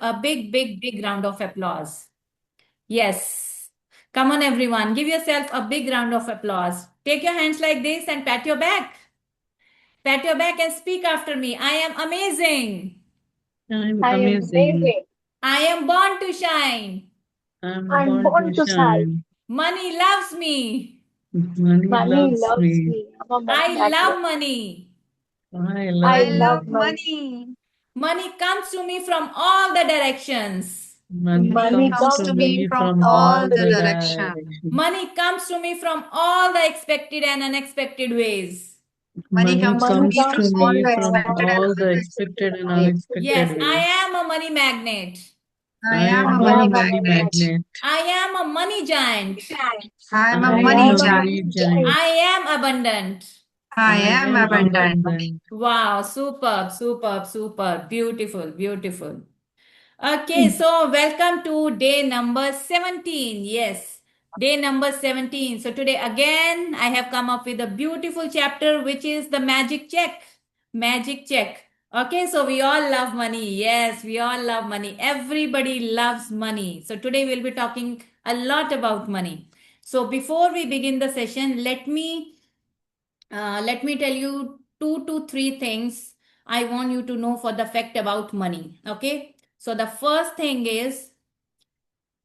a big, big, big round of applause. Yes. Come on, everyone. Give yourself a big round of applause. Take your hands like this and pat your back. Pat your back and speak after me. I am amazing. I'm I am amazing. amazing. I am born to shine. I'm I'm born to born to shine. shine. Money loves me. Money Money loves loves me. me. I'm a money I magnet. love money. I I love I love love money. money. money. Money comes to me from all the directions. Money Money Money comes comes to to comes to me me me from from from all all all the the directions. direction. directions. Money comes to me from all the expected and unexpected ways. Money Money comes to Money me comes from to comes to all me me the from from expected and all all the unexpected expected expected and and ways. unexpected Yes, unexpected I ways. ways. am a money magnet. I I am am a I a money am a money money magnet. magnet. magnet. I am a money giant. I am a I I money am am a a giant. money money giant. giant. I am abundant. I I am am abundant. abundant. Wow, superb, superb, superb. Beautiful, beautiful. Okay, so welcome to day number 17. Yes, day number 17. So today again, I have come up with a beautiful chapter, which is the magic check. Magic check. Okay, so we all love money. Yes, we all love money. Everybody loves money. So today we'll be talking a lot about money. So before we begin the session, let me tell you 2 to 3 things I want you to know for the fact about money. Okay. So the first thing is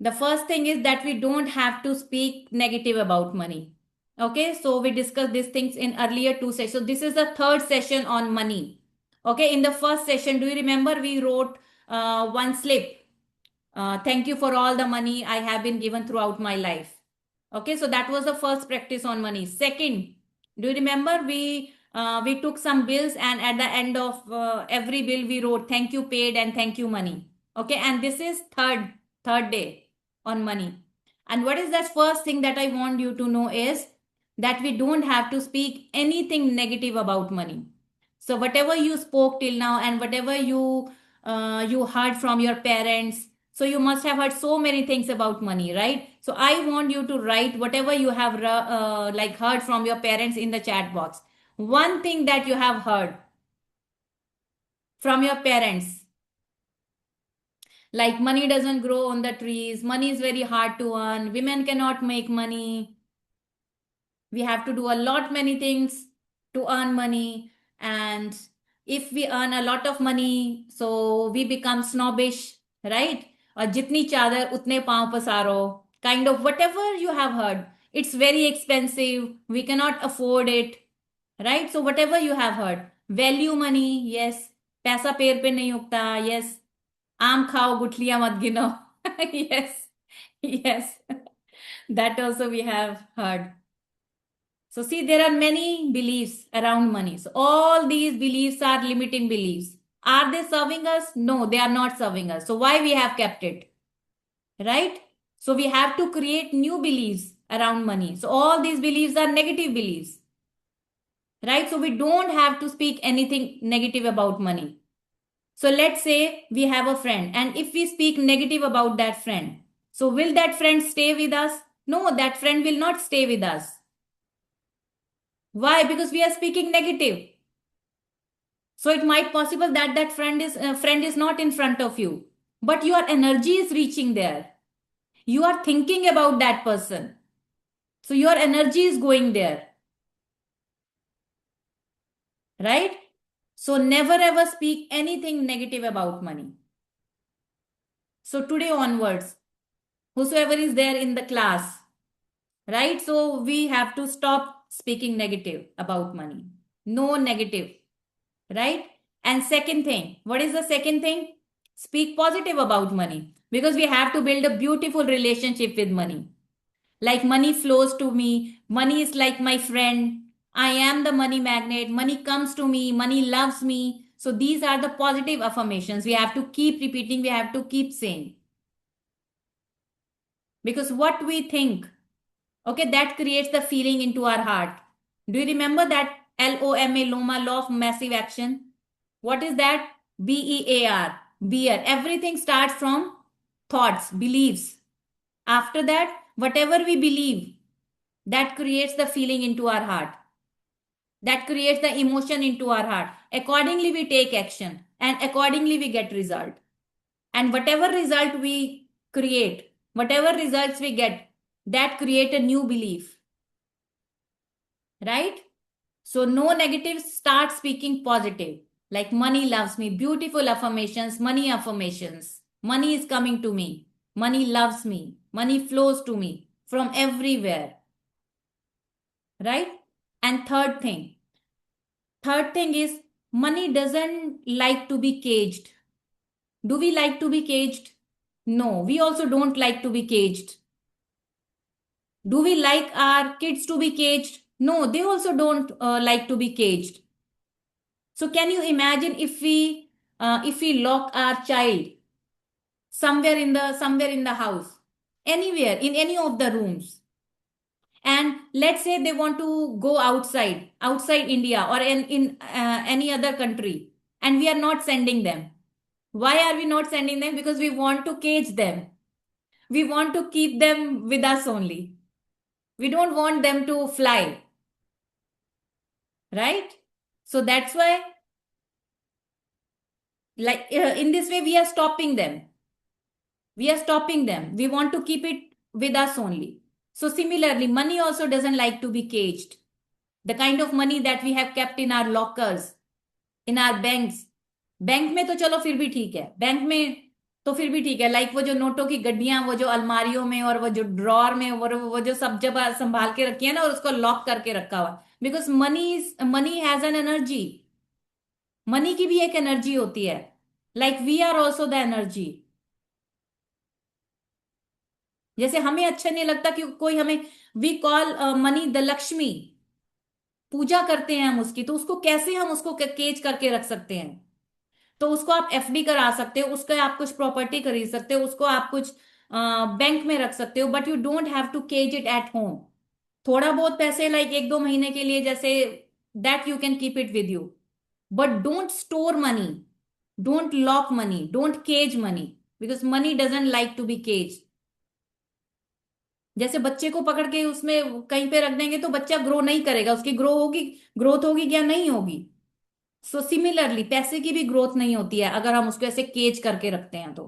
that we don't have to speak negative about money. Okay. So we discussed these things in earlier 2 sessions. So this is the third session on money. Okay. In the first session, do you remember we wrote one slip? Thank you for all the money I have been given throughout my life. Okay, so that was the first practice on money. Second, do you remember we took some bills and at the end of every bill we wrote thank you paid and thank you money. Okay, and this is third day on money. And what is that first thing that I want you to know is that we don't have to speak anything negative about money. So whatever you spoke till now and whatever you heard from your parents, so you must have heard so many things about money, right? So I want you to write whatever you have like heard from your parents in the chat box. One thing that you have heard from your parents, like money doesn't grow on the trees, money is very hard to earn, women cannot make money, we have to do a lot many things to earn money, and if we earn a lot of money so we become snobbish, right? Or jitni chadar utne pav pasaro, kind of whatever you have heard. It's very expensive, we cannot afford it, right? So whatever you have heard, value money, yes, पैसा पेड़ पे नहीं उगता, yes, आम खाओ गुठलियां मत गिनो, yes, yes, that also we have heard. So see, there are many beliefs around money. So all these beliefs are limiting beliefs. Are they serving us? No, they are not serving us. So why we have kept it? Right? So we have to create new beliefs around money. So all these beliefs are negative beliefs. Right? So we don't have to speak anything negative about money. So let's say we have a friend, and if we speak negative about that friend, so will that friend stay with us? No, that friend will not stay with us. Why? Because we are speaking negative. So it might possible that that friend is not in front of you, but your energy is reaching there. You are thinking about that person. So your energy is going there. Right? So never ever speak anything negative about money. So today onwards, whosoever is there in the class, right? So we have to stop speaking negative about money. No negative, right? And second thing, what is the second thing? Speak positive about money, because we have to build a beautiful relationship with money. Like money flows to me, money is like my friend. I am the money magnet, money comes to me, money loves me. So these are the positive affirmations we have to keep repeating, we have to keep saying. Because what we think, okay, that creates the feeling into our heart. Do you remember that LOMA, Loma, law of massive action? What is that? BEAR, beer. Everything starts from thoughts, beliefs. After that, whatever we believe, that creates the feeling into our heart. That creates the emotion into our heart. Accordingly, we take action and accordingly we get result. And whatever result we create, whatever results we get, that create a new belief, right? So no negative, start speaking positive. Like money loves me, beautiful affirmations, money affirmations. Money is coming to me. Money loves me. Money flows to me from everywhere, right? And third thing is money doesn't like to be caged. Do we like to be caged? No, we also don't like to be caged. Do we like our kids to be caged? No, they also don't like to be caged. So can you imagine if we lock our child somewhere in the house, anywhere in any of the rooms, and let's say they want to go outside India or in any other country, and we are not sending them. Why are we not sending them? Because we want to cage them. We want to keep them with us only. We don't want them to fly, right? So that's why, like in this way, we are stopping them. We are stopping them. We want to keep it with us only. So similarly, money also doesn't like to be caged. The kind of money that we have kept in our lockers, in our banks. Bank में तो चलो फिर भी ठीक है, bank में तो फिर भी ठीक है, लाइक वो जो नोटों की गड्डियां, वो जो अलमारियों में और वो जो ड्रॉर में, वो जो सब जगह संभाल के रखी है ना, और उसको लॉक करके रखा हुआ, because money has an energy. Money की भी एक एनर्जी होती है. Like we are also the energy. जैसे हमें अच्छा नहीं लगता कि कोई हमें, we call money the Lakshmi, पूजा करते हैं हम उसकी, तो उसको कैसे हम उसको केज करके रख सकते हैं? तो उसको आप एफडी करा सकते हो, उसका आप कुछ प्रॉपर्टी खरीद सकते हो, उसको आप कुछ बैंक में रख सकते हो, but you don't have to cage it at home. थोड़ा बहुत पैसे लाइक 1-2 महीने के लिए, जैसे that you can keep it with you, but don't store money, don't lock money, don't cage money, because money doesn't like to be cage. जैसे बच्चे को पकड़ के उसमें कहीं पे रख देंगे तो बच्चा ग्रो नहीं करेगा, उसकी ग्रोथ होगी क्या? नहीं होगी. सो सिमिलरली पैसे की भी ग्रोथ नहीं होती है अगर हम उसको ऐसे केज करके रखते हैं तो.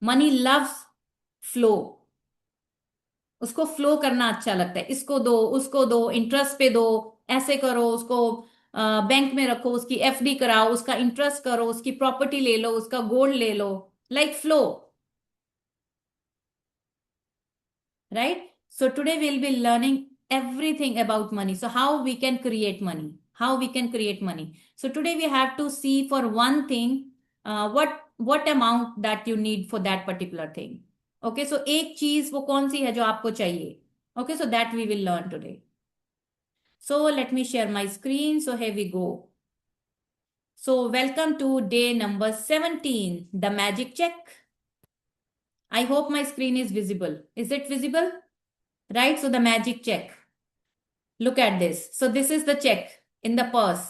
Money loves flow. उसको फ्लो करना अच्छा लगता है. इसको दो, उसको दो, इंटरेस्ट पे दो, ऐसे करो उसको, बैंक में रखो, उसकी एफडी कराओ, उसका इंटरेस्ट करो, उसकी प्रॉपर्टी ले लो, उसका गोल्ड ले लो, like flow, right? So today we'll be learning everything about money. So how we can create money, how we can create money. So today we have to see for one thing, what amount that you need for that particular thing. Okay, so एक चीज वो कौन सी है जो आपको चाहिए. Okay, so that we will learn today. So let me share my screen. So here we go. So welcome to day number 17, the magic check. I hope my screen is visible. Is it visible? Right? So the magic check. Look at this. So this is the check in the purse.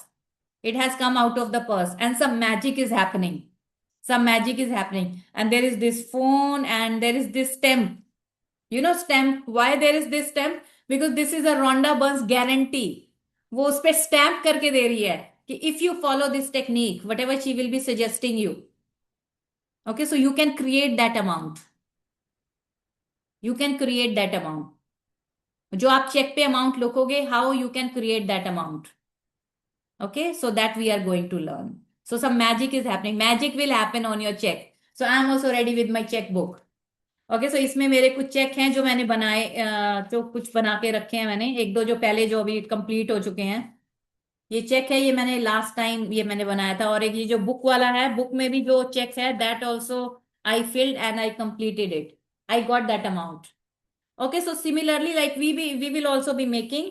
It has come out of the purse and some magic is happening. Some magic is happening. And there is this phone and there is this stamp. You know stamp. Why there is this stamp? Because this is a Rhonda Burns guarantee. वो उस पे stamp करके दे रही है कि if you follow this technique, whatever she will be suggesting you. Okay, so you can create that amount. You can create that amount. जो आप check पे अमाउंट लिखोगे, how you can create that amount. Okay, so that we are going to learn. So some magic is happening. Magic will happen on your check. So I am also ready with my checkbook. Okay, so इसमें मेरे कुछ check हैं जो मैंने बनाए, जो कुछ बना के रखे हैं मैंने, एक दो जो पहले जो अभी कंप्लीट हो चुके हैं. ये चेक है, ये मैंने लास्ट टाइम ये मैंने बनाया था. और एक ये जो बुक वाला है, बुक में भी जो चेक है, that also I filled and I completed it. I got that amount. Okay, so similarly, like we will also be making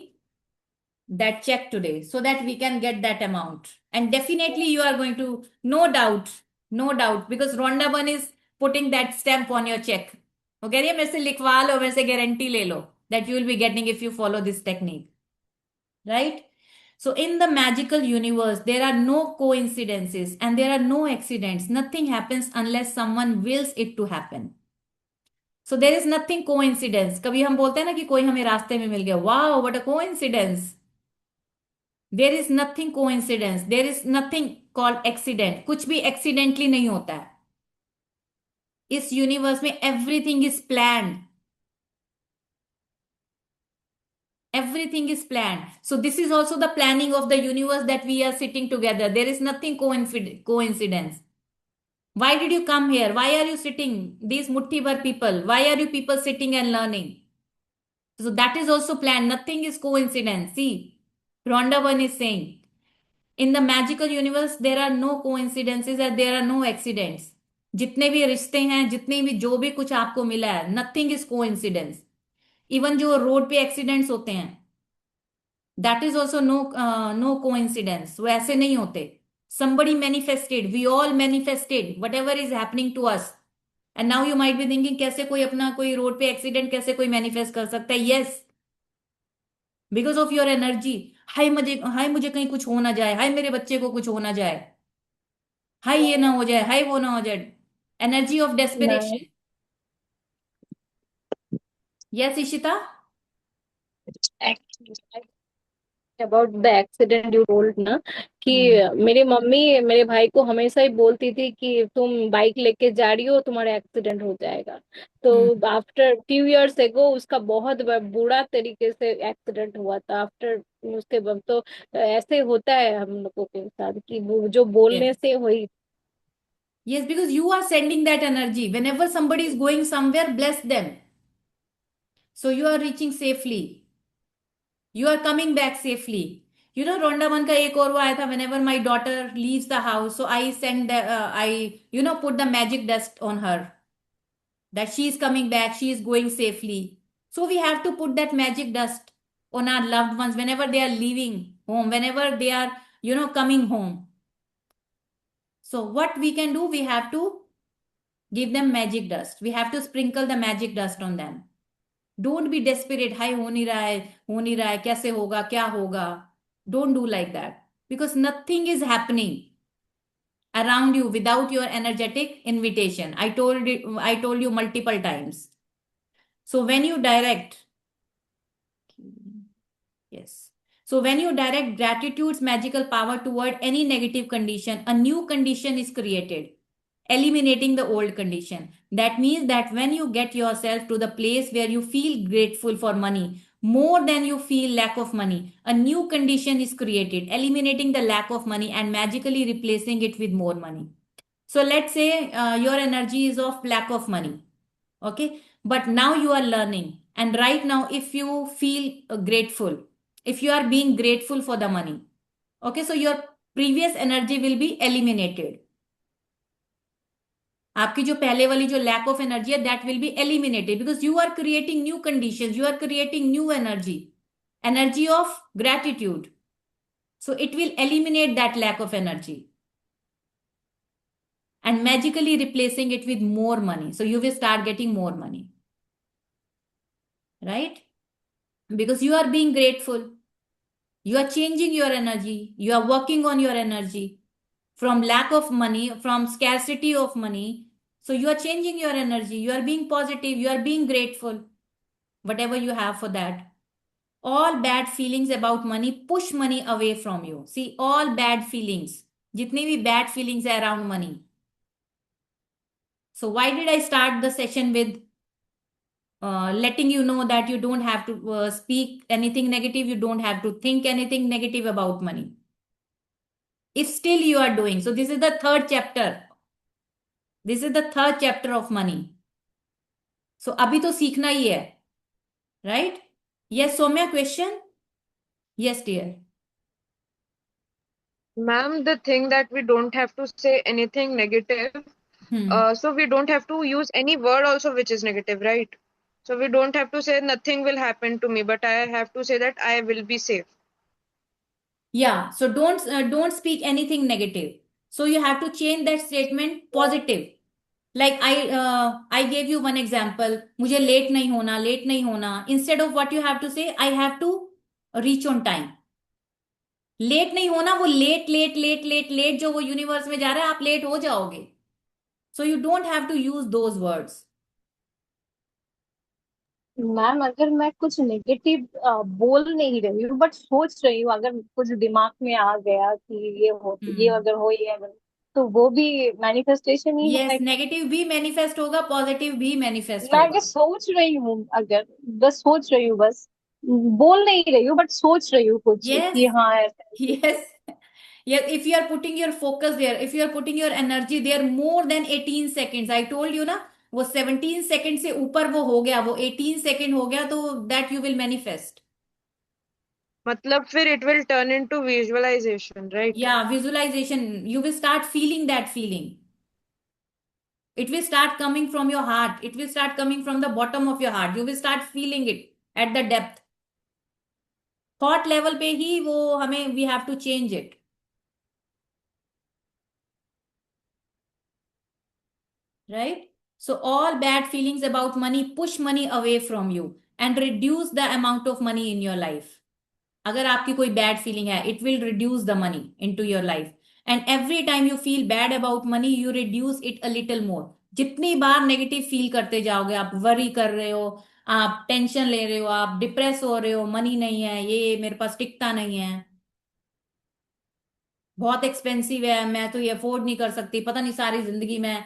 that check today so that we can get that amount. And definitely you are going to, no doubt, because Rhonda Byrne is putting that stamp on your check. वो कह रही है मेरे से लिखवा लो, मेरे से guarantee ले लो, that you will be getting if you follow this technique, right? So in the magical universe, there are no coincidences and there are no accidents. Nothing happens unless someone wills it to happen. So there is nothing coincidence. कभी हम बोलते हैं ना कि कोई हमें रास्ते में मिल गया, wow what a coincidence. There is nothing coincidence. There is nothing called accident. कुछ भी एक्सीडेंटली नहीं होता है इस यूनिवर्स में। Everything is planned, everything is planned. So this is also the planning of the universe, that we are sitting together. There is nothing coincidence. Why did you come here? Why are you sitting, these mutti bhar people? Why are you people sitting and learning? So that is also planned. Nothing is coincidence. See, Rhonda 1 is saying, in the magical universe there are no coincidences and there are no accidents. जितने भी रिश्ते हैं, जितने भी जो भी कुछ आपको मिला है, नथिंग इज कोइंसिडेंस। इवन जो रोड पे एक्सीडेंट्स होते हैं, that is also no coincidence, वो ऐसे नहीं होते। somebody manifested, we all manifested whatever is happening to us. And now you might be thinking, कैसे कोई अपना कोई रोड पे एक्सीडेंट कैसे कोई मैनिफेस्ट कर सकता है? Yes, because of your energy. हाय मुझे कहीं कुछ हो ना जाए, हाय मेरे बच्चे को कुछ हो ना जाए, हाय ये ना हो जाए, हाय वो ना हो जाए। Energy of Now, desperation. Yes Ishita. actually, about the accident you told ना, कि हम्म। मेरी मम्मी मेरे भाई को हमेशा ही बोलती थी कि तुम बाइक लेके जा रही हो, तुम्हारा एक्सीडेंट हो जाएगा। तो हम्म। आफ्टर फ्यू इयर्स एगो उसका बहुत बुरा तरीके से एक्सीडेंट हुआ था। आफ्टर उसके बाद तो ऐसे होता है हम लोगों के साथ कि वो जो यस, बोलने से हुई। yes, because you are sending that energy. Whenever somebody is going somewhere, bless them, so you are reaching safely, you are coming back safely. You know, Ronda one का एक और वो आया था, whenever my daughter leaves the house, so I send the I put the magic dust on her, that she is coming back, she is going safely. So we have to put that magic dust on our loved ones whenever they are leaving home, whenever they are, coming home. So what we can do, we have to give them magic dust. We have to sprinkle the magic dust on them. Don't be desperate. हाय हो नहीं रहा है, हो नहीं रहा है, कैसे होगा, क्या होगा? Don't do like that, because nothing is happening around you without your energetic invitation. I told you multiple times. So when you direct, yes. So when you direct gratitude's magical power toward any negative condition, a new condition is created, eliminating the old condition. That means that when you get yourself to the place where you feel grateful for money more than you feel lack of money, a new condition is created, eliminating the lack of money and magically replacing it with more money. So let's say your energy is of lack of money, okay? But now you are learning, and right now, if you feel grateful, if you are being grateful for the money, okay, so your previous energy will be eliminated. आपकी जो पहले वाली जो lack of energy है, that will be eliminated, because you are creating new conditions, you are creating new energy, energy of gratitude. So it will eliminate that lack of energy and magically replacing it with more money. So you will start getting more money, right? Because you are being grateful, you are changing your energy, you are working on your energy from lack of money, from scarcity of money. So you are changing your energy, you are being positive, you are being grateful, whatever you have for that. All bad feelings about money push money away from you. See, all bad feelings, jitne bhi bad feelings are around money. So why did I start the session with letting you know that you don't have to speak anything negative, you don't have to think anything negative about money, if still you are doing so? This is the third chapter, this is the third chapter of money. So abhi to सीखना ही है, right? Yes Soumya, question? Yes dear. Ma'am, the thing that we don't have to say anything negative, Hmm. so we don't have to use any word also which is negative, right? So we don't have to say nothing will happen to me, but I have to say that I will be safe. Yeah, so don't speak anything negative. So you have to change that statement positive. Like I gave you one example, मुझे late नहीं होना, late नहीं होना. Instead of what you have to say, I have to reach on time. Late नहीं होना, वो late late late late late जो वो यूनिवर्स में जा रहा है, आप लेट हो जाओगे. So you don't have to use those words. Ma'am अगर मैं कुछ नेगेटिव बोल नहीं रही हूँ बट सोच रही हूँ, अगर कुछ दिमाग में आ गया कि ये हम्म अगर हो ये अगर, तो वो भी मैनिफेस्टेशन ही यस, है। नेगेटिव भी मैनिफेस्ट होगा, पॉजिटिव भी मैनिफेस्ट मैं अगर होगा। सोच रही हूँ, अगर बस सोच रही हूँ, बस बोल नहीं रही हूँ बट सोच रही हूँ कुछ यस, कि हाँ ऐसा ऐसे। yes. Yes, if you are putting your focus there, if you are putting your energy there more than 18 seconds, I told you ना, वो 17 सेकंड से ऊपर वो हो गया, वो 18 सेकंड हो गया, तो that you will manifest. मतलब फिर it will turn into visualization, right? Yeah, visualization, you will start feeling that feeling. It will start coming from your heart, it will start coming from the bottom of your heart, you will start feeling it at the depth. Thought level पे ही वो हमें, we have to change it, right? So all bad feelings about money push money away from you and reduce the amount of money in your life. अगर आपकी कोई bad feeling है, it will reduce the money into your life, and every time you feel bad about money you reduce it a little more. जितनी बार negative feel करते जाओगे, आप worry कर रहे हो, आप टेंशन ले रहे हो, आप डिप्रेस हो रहे हो, मनी नहीं है, ये मेरे पास टिकता नहीं है, बहुत एक्सपेंसिव है, मैं तो ये अफोर्ड नहीं कर सकती, पता नहीं सारी जिंदगी मैं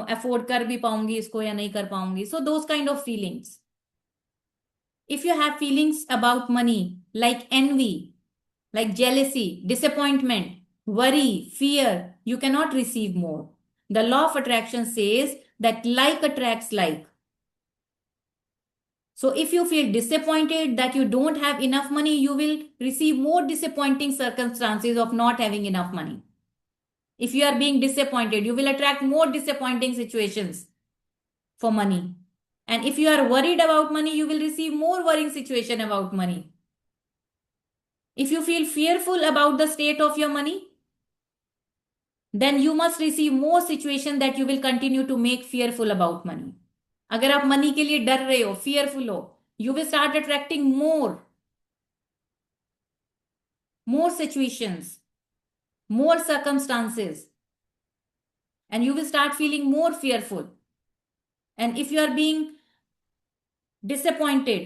अफोर्ड कर भी पाऊंगी इसको या नहीं कर पाऊंगी. So those kind of feelings, if you have feelings about money like envy, like jealousy, disappointment, worry, fear, you cannot receive more. The law of attraction says that like attracts like. So if you feel disappointed that you don't have enough money, you will receive more disappointing circumstances of not having enough money. If you are being disappointed, you will attract more disappointing situations for money. And if you are worried about money, you will receive more worrying situation about money. If you feel fearful about the state of your money, then you must receive more situation that you will continue to make fearful about money. अगर आप money के लिए डर रहे हो, fearful हो, you will start attracting more situations, more circumstances, and you will start feeling more fearful. And if you are being disappointed,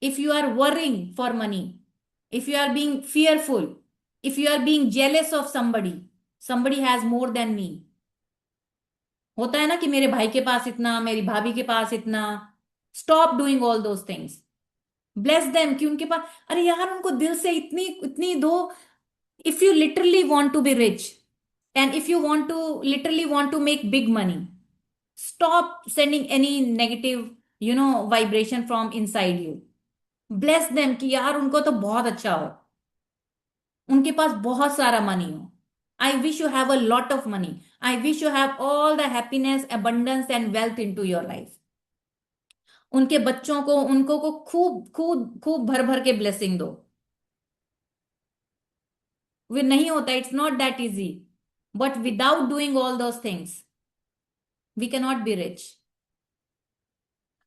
if you are worrying for money, if you are being fearful, if you are being jealous of somebody has more than me. होता है ना कि मेरे भाई के पास इतना, मेरी भाभी के पास इतना. Stop doing all those things. Bless them कि उनके पास, अरे यार उनको दिल से इतनी इतनी दो. If you literally want to be rich and if you want to literally want to make big money, stop sending any negative vibration from inside you. Bless them कि यार उनको तो बहुत अच्छा हो, उनके पास बहुत सारा मनी हो. I wish you have a lot of money. I wish you have all the happiness, abundance and wealth into your life. उनके बच्चों को, उनको को खूब खूब खूब भर भर के ब्लेसिंग दो. वे नहीं होता, it's not that easy. But without doing all those things we can not be rich.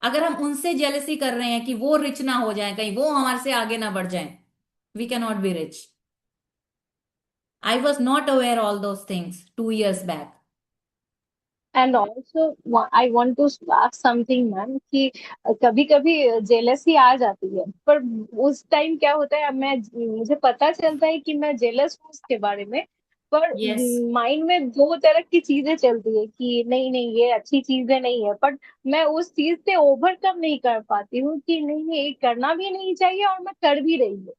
अगर हम उनसे जेलसी कर रहे हैं कि वो रिच ना हो जाए, कहीं वो हमारे से आगे ना बढ़ जाए, we can not be rich. I was not aware all those things 2 years back. And also I want to ask something ma'am कि कभी कभी जेलसी आ जाती है, पर उस टाइम क्या होता है, मैं मुझे पता चलता है कि मैं जेलस हूँ उसके बारे में, पर यस. माइंड में दो तरह की चीजें चलती है कि नहीं नहीं ये अच्छी चीजें नहीं है, बट मैं उस चीज से ओवरकम नहीं कर पाती हूँ कि नहीं नहीं ये करना भी नहीं चाहिए और मैं कर भी रही हूँ.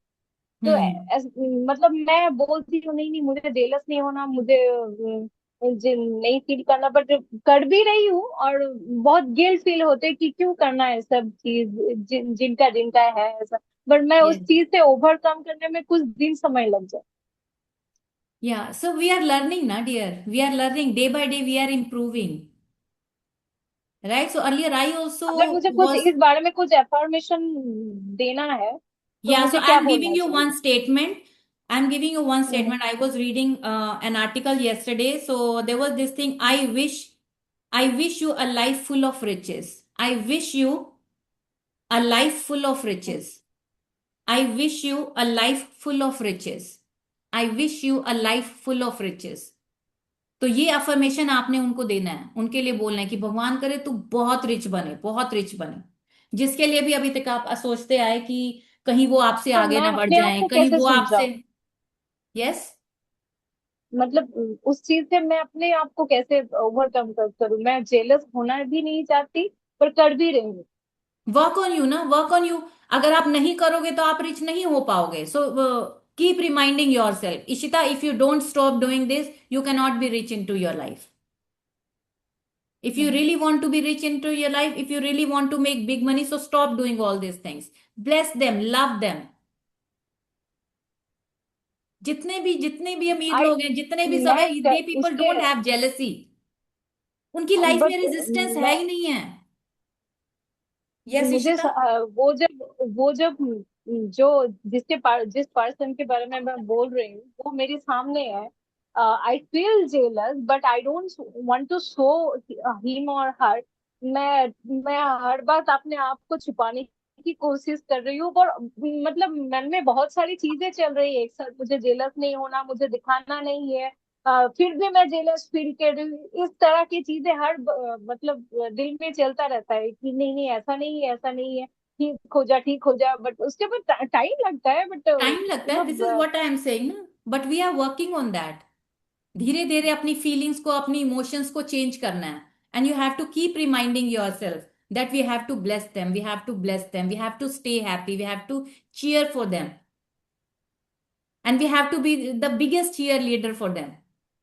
तो हम्म. मतलब मैं बोलती हूँ नहीं नहीं मुझे जेलस नहीं होना, मुझे नहीं फील करना, बट कर भी रही हूँ और बहुत गिल्ट फील होते कि क्यों करना है सब चीज, जिनका जिनका है ऐसा, बट मैं उस यस. चीज से ओवरकम करने में कुछ दिन समय लग जाए. Yeah, so we are learning, na dear. We are learning day by day. We are improving, right? So earlier I अगर also मुझे कुछ was, इस बारे में कुछ एफर्मेशन देना है तो yeah. So मुझे I क्या am giving बोलना you चाहिए? one statement. I'm giving you one hmm. statement. I was reading an article yesterday. So there was this thing. I wish you a life full of riches. I wish you a life full of riches. I wish you a life full of riches. I wish you a life full of riches. तो ये affirmation आपने उनको देना है, उनके लिए बोलना है कि भगवान करे तू बहुत रिच बने, बहुत रिच बने। जिसके लिए भी अभी तक आप सोचते आए कि कहीं वो आपसे तो आगे मैं ना बढ़ अपने आप जाएं, को कहीं कैसे वो आपसे। समझाऊं? यस। मतलब उस चीज से मैं अपने आप को कैसे ओवरकम करूं? मैं जेलस होना भी नहीं चाहती, पर कर भी रही हूँ। वर्क ऑन यू ना, वर्क ऑन यू। अगर आप नहीं करोगे तो आप रिच नहीं हो पाओगे। So keep reminding yourself, Ishita, if you don't stop doing this you can not be rich into your life. If you really want to be rich into your life, if you really want to make big money, so stop doing all these things. Bless them, love them. जितने भी अमीर आई लोग हैं, जितने भी सब है, they people उसके डोंट हैव जेलसी। उनकी लाइफ में बट रेजिस्टेंस है मैं ही नहीं है। यस मुझे इशिता। वो जब जो जिस पर्सन के बारे में मैं बोल रही हूँ वो मेरे सामने है, I feel jealous but I don't want to show him और हर। मैं हर बात अपने आप को छुपाने की कोशिश कर रही हूँ, और मतलब मन में बहुत सारी चीजें चल रही है एक साथ। मुझे जेलस नहीं होना, मुझे दिखाना नहीं है, फिर भी मैं जेलस फील कर रही हूँ। इस तरह की चीजें मतलब दिल में चलता रहता है कि नहीं नहीं, ऐसा नहीं है, ऐसा नहीं है, ठीक हो जा। बट उसके बाद टाइम लगता है, बट टाइम लगता है, दिस इज मतलब व्हाट आई एम सेइंग ना, but we are working on that. धीरे धीरे अपनी फीलिंग्स को, अपनी इमोशंस को चेंज करना है। And you have to keep reminding yourself that we have to bless them, we have to bless them, we have to stay happy, we have to cheer for them, and we have to be the biggest cheerleader for them.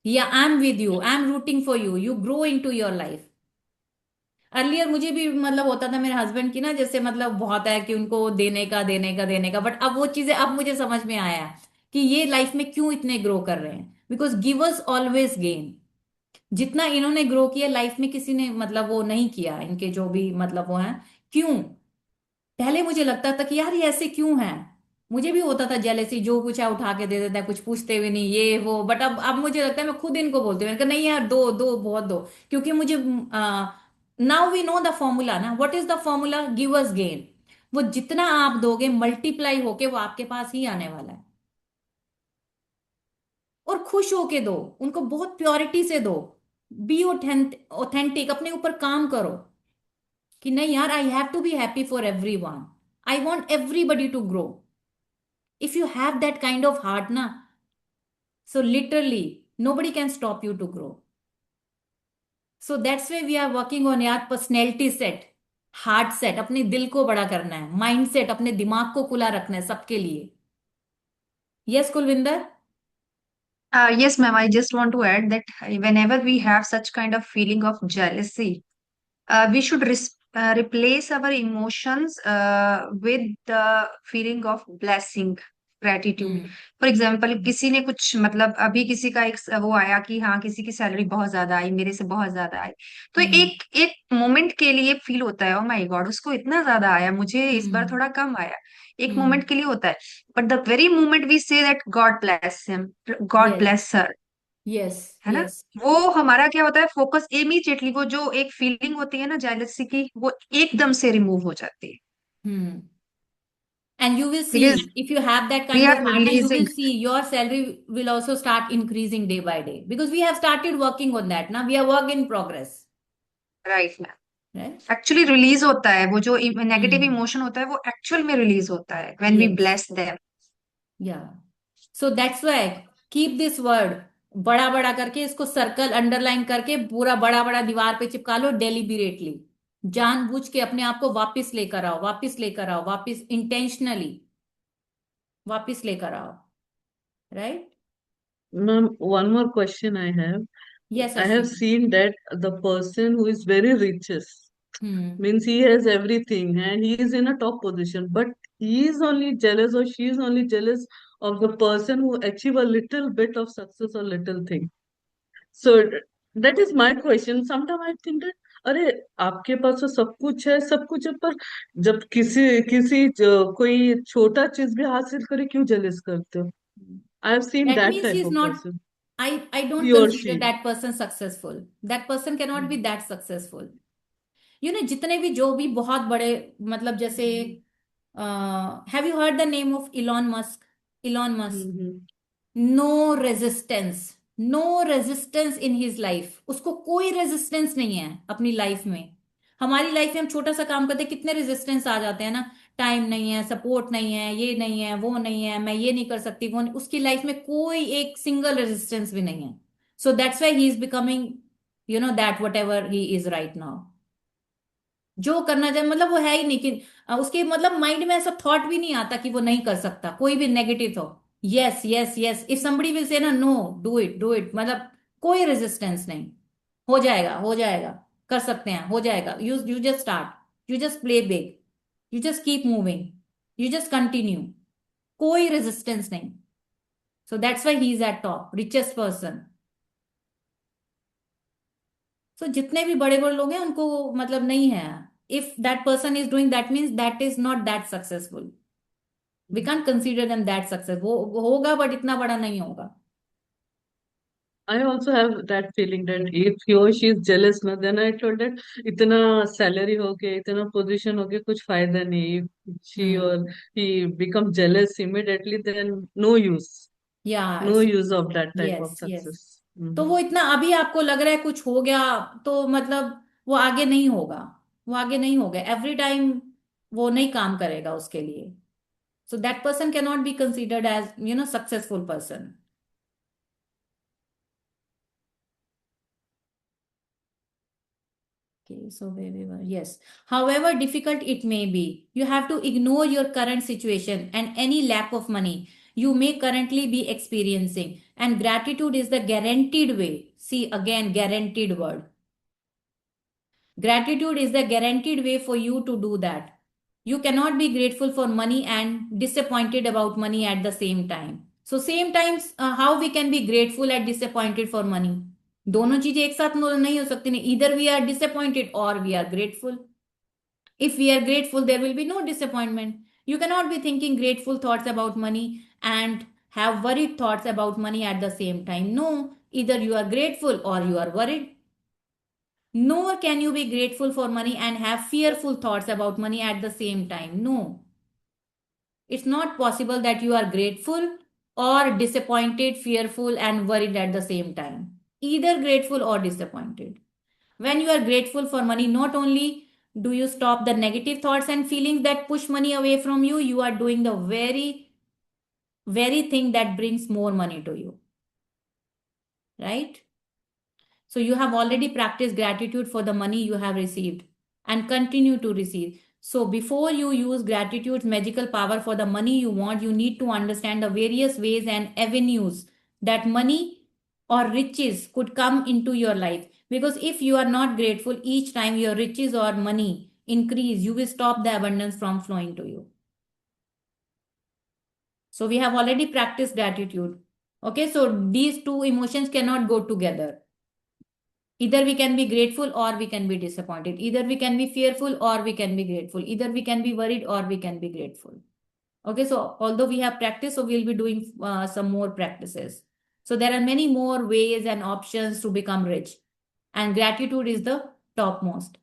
Yeah, I'm with you, I'm rooting for you, you grow into your life. Earlier मुझे भी मतलब होता था मेरे husband की ना, जैसे मतलब बहुत है कि उनको देने का, बट अब वो चीजें अब मुझे समझ में आया कि ये लाइफ में क्यों इतने ग्रो कर रहे हैं, बिकॉज गिवर्स ऑलवेज गेन। जितना इन्होंने ग्रो किया लाइफ में किसी ने मतलब वो नहीं किया, इनके जो भी मतलब वो हैं। क्यों? पहले मुझे लगता था कि यार ये ऐसे क्यों है, मुझे भी होता था जेलेसी, जो कुछ है उठा के दे देता है, कुछ पूछते हुए नहीं, ये वो। बट अब मुझे लगता है मैं खुद इनको बोलती हूँ, मैंने कहा नहीं यार, दो दो बहुत दो। क्योंकि मुझे now we know the formula ना, what is the formula? Give us gain. वो जितना आप दोगे मल्टीप्लाई होके वो आपके पास ही आने वाला है। और खुश होके दो उनको, बहुत प्योरिटी से दो। बी ऑथेंटिक, अपने ऊपर काम करो कि नहीं यार, I have to be happy for everyone, I want everybody to grow. If you have that kind of heart na, so literally nobody can stop you to grow. So that's why we are working on यार personality set, heart set, अपने दिल को बड़ा करना है, mind set, अपने दिमाग को खुला रखना है सबके लिए। Yes Kulwinder. Yes, ma'am. I just want to add that whenever we have such kind of feeling of jealousy, we should replace our emotions with the feeling of blessing, gratitude. Hmm. For example किसी ने कुछ मतलब अभी किसी का एक वो आया कि हाँ किसी की सैलरी बहुत ज्यादा आई, मेरे से बहुत ज्यादा आई, तो हम्म। एक एक मोमेंट के लिए फील होता है, ओ माय गॉड उसको इतना ज्यादा आया, मुझे इस बार हम्म। थोड़ा कम आया। एक हम्म। मोमेंट के लिए होता है, but the very moment we say that God bless him, God yes. Bless her, yes. है ना, यस। वो हमारा क्या होता है फोकस इमीडिएटली, वो जो एक फीलिंग होती है ना जेलसी की, वो एकदम से रिमूव हो जाती है, hmm. And you will because see, if you have that we kind of are heart, na, you will releasing. see your salary will also start increasing day by day, because we have started working on that. Now we are work in progress, right ma'am, right? Actually release होता है वो जो negative Hmm. Emotion होता है, वो actual में release होता है when we Yes. Bless them. Yeah. So that's why keep this word बड़ा बड़ा करके, इसको सर्कल अंडरलाइन करके पूरा बड़ा बड़ा दीवार पे चिपका लो डेलिबरेटली। जानबूझ के अपने आप को वापस लेकर आओ, वापस लेकर आओ, वापस इंटेंशनली वापस लेकर आओ। Right? Ma'am, one more question I have. Yes I have Ashwini. seen that the person who is very richest hmm. means he has everything and he is in a top position, but he is only jealous or she is only jealous of the person who achieve a little bit of success or little thing. So that is my question. Sometimes I think that अरे आपके पास तो सब कुछ है, सब कुछ है, पर जब कोई छोटा चीज भी हासिल करे क्यों जेलस करते हो? I have seen That that means he type is of not, person. I don't He or consider she. that person successful. That person cannot be Hmm. that successful. You know, जितने भी जो भी बहुत बड़े मतलब जैसे have you heard the name of Elon Musk? Elon Musk, Mhm. No resistance, no resistance in his life, उसको कोई रेजिस्टेंस नहीं है अपनी लाइफ में। हमारी लाइफ में हम छोटा सा काम करते हैं, कितने रेजिस्टेंस आ जाते हैं ना, टाइम नहीं है, सपोर्ट नहीं है, ये नहीं है, वो नहीं है, मैं ये नहीं कर सकती, वो नहीं, उसकी लाइफ में कोई एक सिंगल रेजिस्टेंस भी नहीं है। सो that's why he is becoming that what ever he is right now. जो करना चाहे, मतलब वो है ही नहीं कि उसके मतलब माइंड में ऐसा थॉट भी नहीं आता कि वो नहीं कर सकता, कोई भी negative thought. Yes yes yes, if somebody will say ना नो, डू इट, मतलब कोई रेजिस्टेंस नहीं। हो जाएगा, हो जाएगा, कर सकते हैं, हो जाएगा। You you just start, you just play big, you just keep moving, you just continue. कोई रेजिस्टेंस नहीं। So that's why he is at top, richest person. So जितने भी बड़े बड़े लोग हैं उनको मतलब नहीं है। If that person is doing that means that is not that successful. We can't consider them that success. वो होगा बट इतना बड़ा नहीं होगा। I also have that feeling that if he or she is jealous, na, then I told that इतना salary हो के इतना position हो के कुछ फायदा नहीं. If she or hmm, he become jealous immediately, then no use, या no use of that type of yes yes. success. तो वो इतना अभी आपको लग रहा है कुछ हो गया, तो मतलब वो आगे नहीं होगा, वो आगे नहीं होगा एवरी टाइम, वो नहीं काम करेगा उसके लिए। So that person can not be considered as successful person. Okay, so where we were, yes. However difficult it may be, you have to ignore your current situation and any lack of money you may currently be experiencing. And gratitude is the guaranteed way. See again, guaranteed word. Gratitude is the guaranteed way for you to do that. You cannot be grateful for money and disappointed about money at the same time. So same times, how we can be grateful and disappointed for money? दोनों चीजें एक साथ नहीं हो सकती नहीं. Either we are disappointed or we are grateful. If we are grateful, there will be no disappointment. You cannot be thinking grateful thoughts about money and have worried thoughts about money at the same time. No, either you are grateful or you are worried. Nor can you be grateful for money and have fearful thoughts about money at the same time. No, it's not possible that you are grateful or disappointed, fearful, and worried at the same time. Either grateful or disappointed. When you are grateful for money, not only do you stop the negative thoughts and feelings that push money away from you, you are doing the very thing that brings more money to you. Right? So you have already practiced gratitude for the money you have received and continue to receive. So before you use gratitude's magical power for the money you want, you need to understand the various ways and avenues that money or riches could come into your life. Because if you are not grateful each time your riches or money increase, you will stop the abundance from flowing to you. So we have already practiced gratitude. Okay, so these two emotions cannot go together. Either we can be grateful or we can be disappointed. Either we can be fearful or we can be grateful. Either we can be worried or we can be grateful. Okay, so although we have practice, so we'll be doing some more practices. So there are many more ways and options to become rich, and gratitude is the topmost.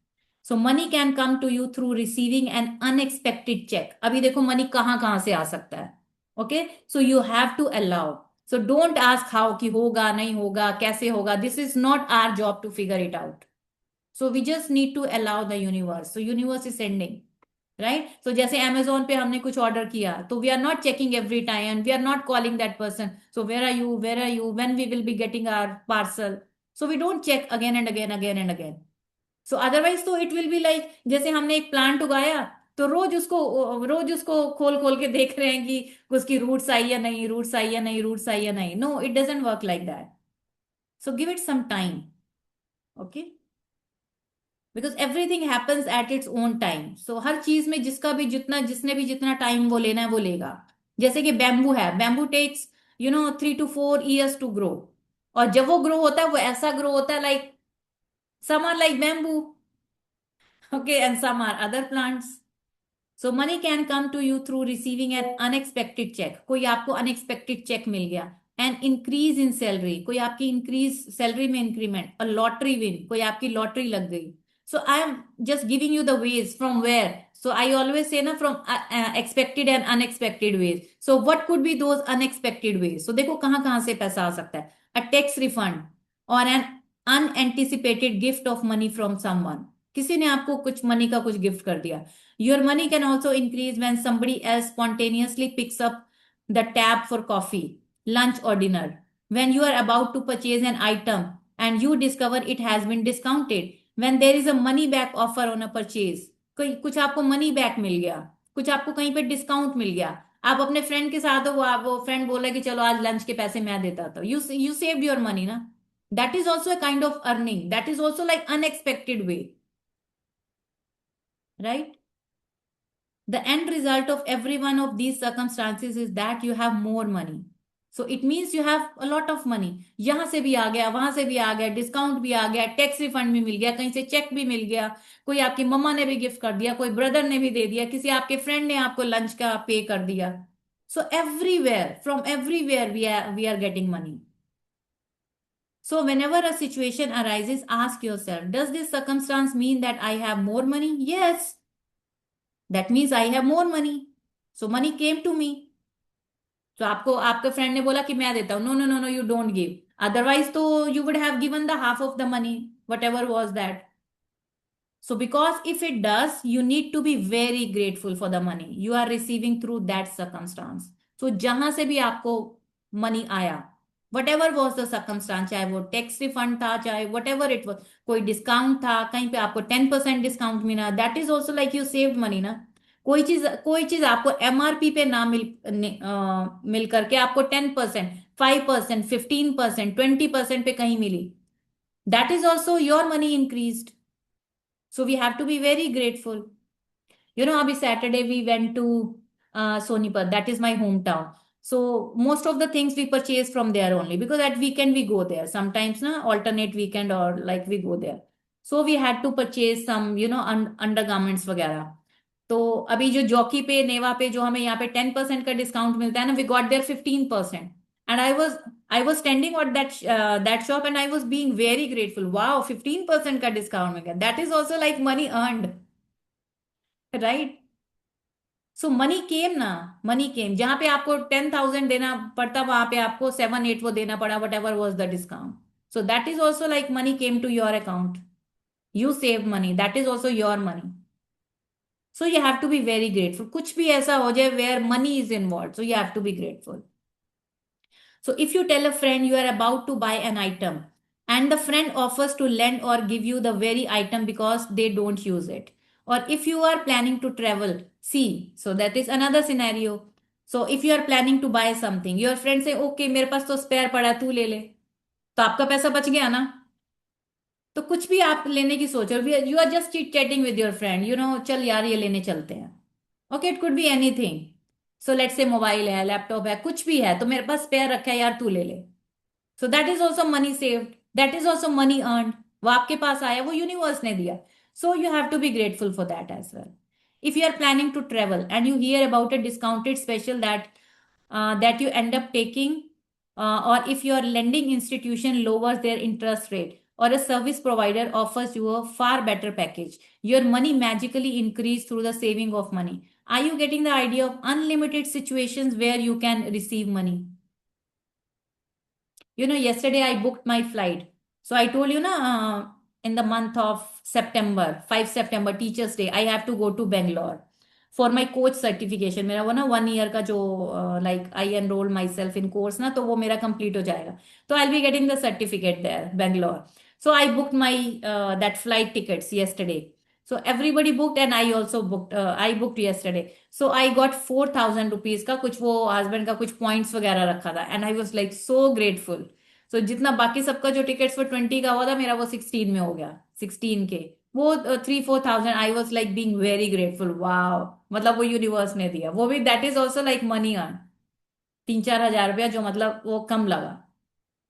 So money can come to you through receiving an unexpected check. अभी देखो money कहाँ कहाँ से आ सकता है. Okay, so you have to allow. So don't ask how कि होगा नहीं होगा कैसे होगा. This is not our job to figure it out. So we just need to allow the universe. So universe is sending. Right. So जैसे Amazon पे हमने कुछ ऑर्डर किया तो we are not checking every time and we are not calling that person, so where are you when we will be getting our parcel. So we don't check again and again again and again. So otherwise तो it will be like जैसे हमने एक plant उगाया तो रोज उसको खोल खोल के देख रहे हैं कि उसकी रूट्स आई या नहीं, रूट्स आई या नहीं, रूट्स आई या नहीं. No, it doesn't work like that. So give it some time. Okay, because everything happens at its own time. So हर चीज में जिसका भी जितना जिसने भी जितना टाइम वो लेना है वो लेगा. जैसे कि बैम्बू है, bamboo takes 3 to 4 years to grow. और जब वो ग्रो होता है वो ऐसा ग्रो होता है like some are like bamboo, okay, and some are other plants. So money can come to you through receiving an unexpected check. कोई आपको unexpected check मिल गया. An increase in salary, कोई आपकी increase salary में increment. A lottery win, कोई आपकी lottery लग गई. So I am just giving you the ways from where. So I always say ना from expected and unexpected ways. So what could be those unexpected ways? So देखो कहाँ कहाँ से पैसा आ सकता है. a tax refund, or an unanticipated gift of money from someone. किसी ने आपको कुछ मनी का कुछ गिफ्ट कर दिया. Your money can also increase when somebody else spontaneously picks up the tab for coffee, lunch, or dinner. When you are about to purchase an item and you discover it has been discounted. When there is a money back offer on a purchase. कोई कुछ आपको money back मिल गया, कुछ आपको कहीं पे discount मिल गया, आप अपने फ्रेंड के साथ हो, वो फ्रेंड बोला कि चलो आज लंच के पैसे मैं देता था, यू सेव्ड योर मनी ना. That is also a kind of earning. That is also like unexpected way, right? The end result of every one of these circumstances is that you have more money. So it means you have a lot of money. यहां से भी आ गया, वहां से भी आ गया, discount भी आ गया, टैक्स रिफंड भी मिल गया, कहीं से चेक भी मिल गया, कोई आपकी मम्मा ने भी गिफ्ट कर दिया, कोई ब्रदर ने भी दे दिया, किसी आपके फ्रेंड ने आपको लंच का पे कर दिया. So everywhere, from everywhere we are getting money. So whenever a situation arises, ask yourself, does this circumstance mean that I have more money? Yes. That means I have more money. So money came to me. तो आपको आपके friend ने बोला कि मैं देता हूं. No no no no, you don't give. Otherwise तो you would have given the half of the money, whatever was that. So because if it does, you need to be very grateful for the money you are receiving through that circumstance. So जहां से भी आपको money आया, whatever was the circumstance, चाहे वो tax refund था, चाहे whatever it was, कोई डिस्काउंट था, कहीं पे आपको 10% डिस्काउंट मिला, that is also like you saved money ना. कोई चीज आपको एमआरपी पे ना मिल करके आपको 10%, 5%, 15%, 20% पे कहीं मिली, that is also your money increased. So we have to be very grateful. Abhi Saturday we went to Sonipat. That is my hometown. So most of the things we purchase from there only, because at weekend we go there. Sometimes alternate weekend or like we go there. So we had to purchase some undergarments वगैरह. तो अभी जो jockey पे नेवा पे जो हमें यहाँ पे 10% का डिस्काउंट मिलता है ना, we got there 15%. And I was standing at that shop and I was being very grateful. Wow, 15% का डिस्काउंट मिल गया. That is also like money earned, right? So money came ना, money came. जहां पे आपको 10,000 देना पड़ता, वहां पे आपको 7-8 वो देना पड़ा, whatever was the discount. So that is also like money came to your account. You saved money. That is also your money. So you have to be very grateful. कुछ भी ऐसा हो जाए where money is involved, so you have to be grateful. So if you tell a friend you are about to buy an item and the friend offers to lend or give you the very item because they don't use it, or if you are planning to travel, see, so that is another scenario. So if you are planning to buy something, your friend say, okay, मेरे पास तो spare पड़ा, तू ले ले, तो आपका पैसा बच गया ना. तो कुछ भी आप लेने की सोच रहे हो, you are just chit chatting with your friend, चल यार ये लेने चलते हैं. Okay, it could be anything. So let's say mobile है, लैपटॉप है, कुछ भी है, तो मेरे पास स्पेयर रखा है यार, तू ले ले. So that is also money saved. That is also money earned. वो आपके पास आया, वो यूनिवर्स ने दिया. So you have to be grateful for that as well. If you are planning to travel and you hear about a discounted special that you end up taking, or if your lending institution lowers their interest rate, or a service provider offers you a far better package, your money magically increase through the saving of money. Are you getting the idea of unlimited situations where you can receive money? Yesterday I booked my flight. So I told you in the month of September, 5 September, Teachers Day, I have to go to Bangalore for my coach certification. मेरा वो 1 year का जो like I enrolled myself in course ना, तो वो मेरा complete हो जाएगा. So I'll be getting the certificate there, Bangalore. So I booked my that flight tickets yesterday. So everybody booked and I also booked. I booked yesterday. So I got 4,000 rupees का कुछ, वो husband का कुछ points वगैरह रखा था, and I was like so grateful. So जितना बाकी सबका जो टिकट्स वो 20 का हुआ था, मेरा वो 16 में हो गया, 16 के. वो 3-4,000. I was like being very grateful. Wow, मतलब वो यूनिवर्स ने दिया, वो भी that is also like money earn. 3-4 हजार रुपया, जो मतलब वो कम लगा.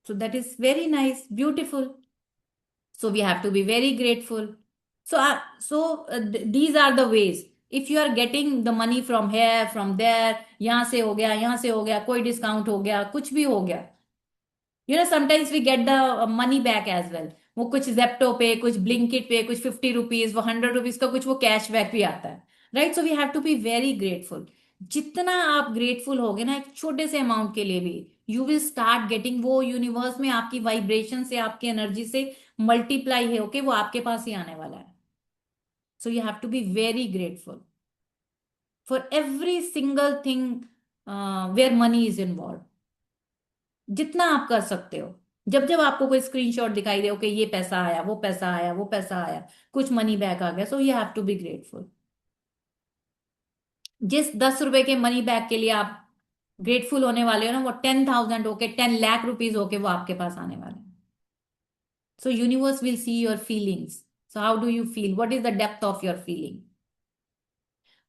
So that is very nice, beautiful. So we have to be very grateful. So these are the ways. If you are getting the money from here, from there, यहाँ से हो गया, यहाँ से हो गया, कोई डिस्काउंट हो गया, कुछ भी हो गया. Sometimes we get the money back as well. वो कुछ जेप्टो पे, कुछ ब्लिंकिट पे, कुछ 50 रुपीज, वो 100 रुपीज का कुछ वो कैश बैक भी आता है, right? So we have to be very grateful. जितना आप ग्रेटफुल होगे ना एक छोटे से अमाउंट के लिए भी, यू विल स्टार्ट गेटिंग, वो यूनिवर्स में आपकी वाइब्रेशन से, आपकी एनर्जी से मल्टीप्लाई है, ओके, वो आपके पास ही आने वाला है. So you have to be very grateful for every single thing where money is involve. जितना आप कर सकते हो. जब जब आपको कोई स्क्रीनशॉट दिखाई दे, ओके ये पैसा आया, वो पैसा आया, वो पैसा आया, कुछ मनी बैक आ गया, so you have to be grateful. जिस 10 रुपए के मनी बैक के लिए आप ग्रेटफुल होने वाले हो ना, वो 10,000 होके, 10 लाख रुपीज होके वो आपके पास आने वाले हैं. सो universe will see your feelings. So how do you feel, what is the depth of your feeling?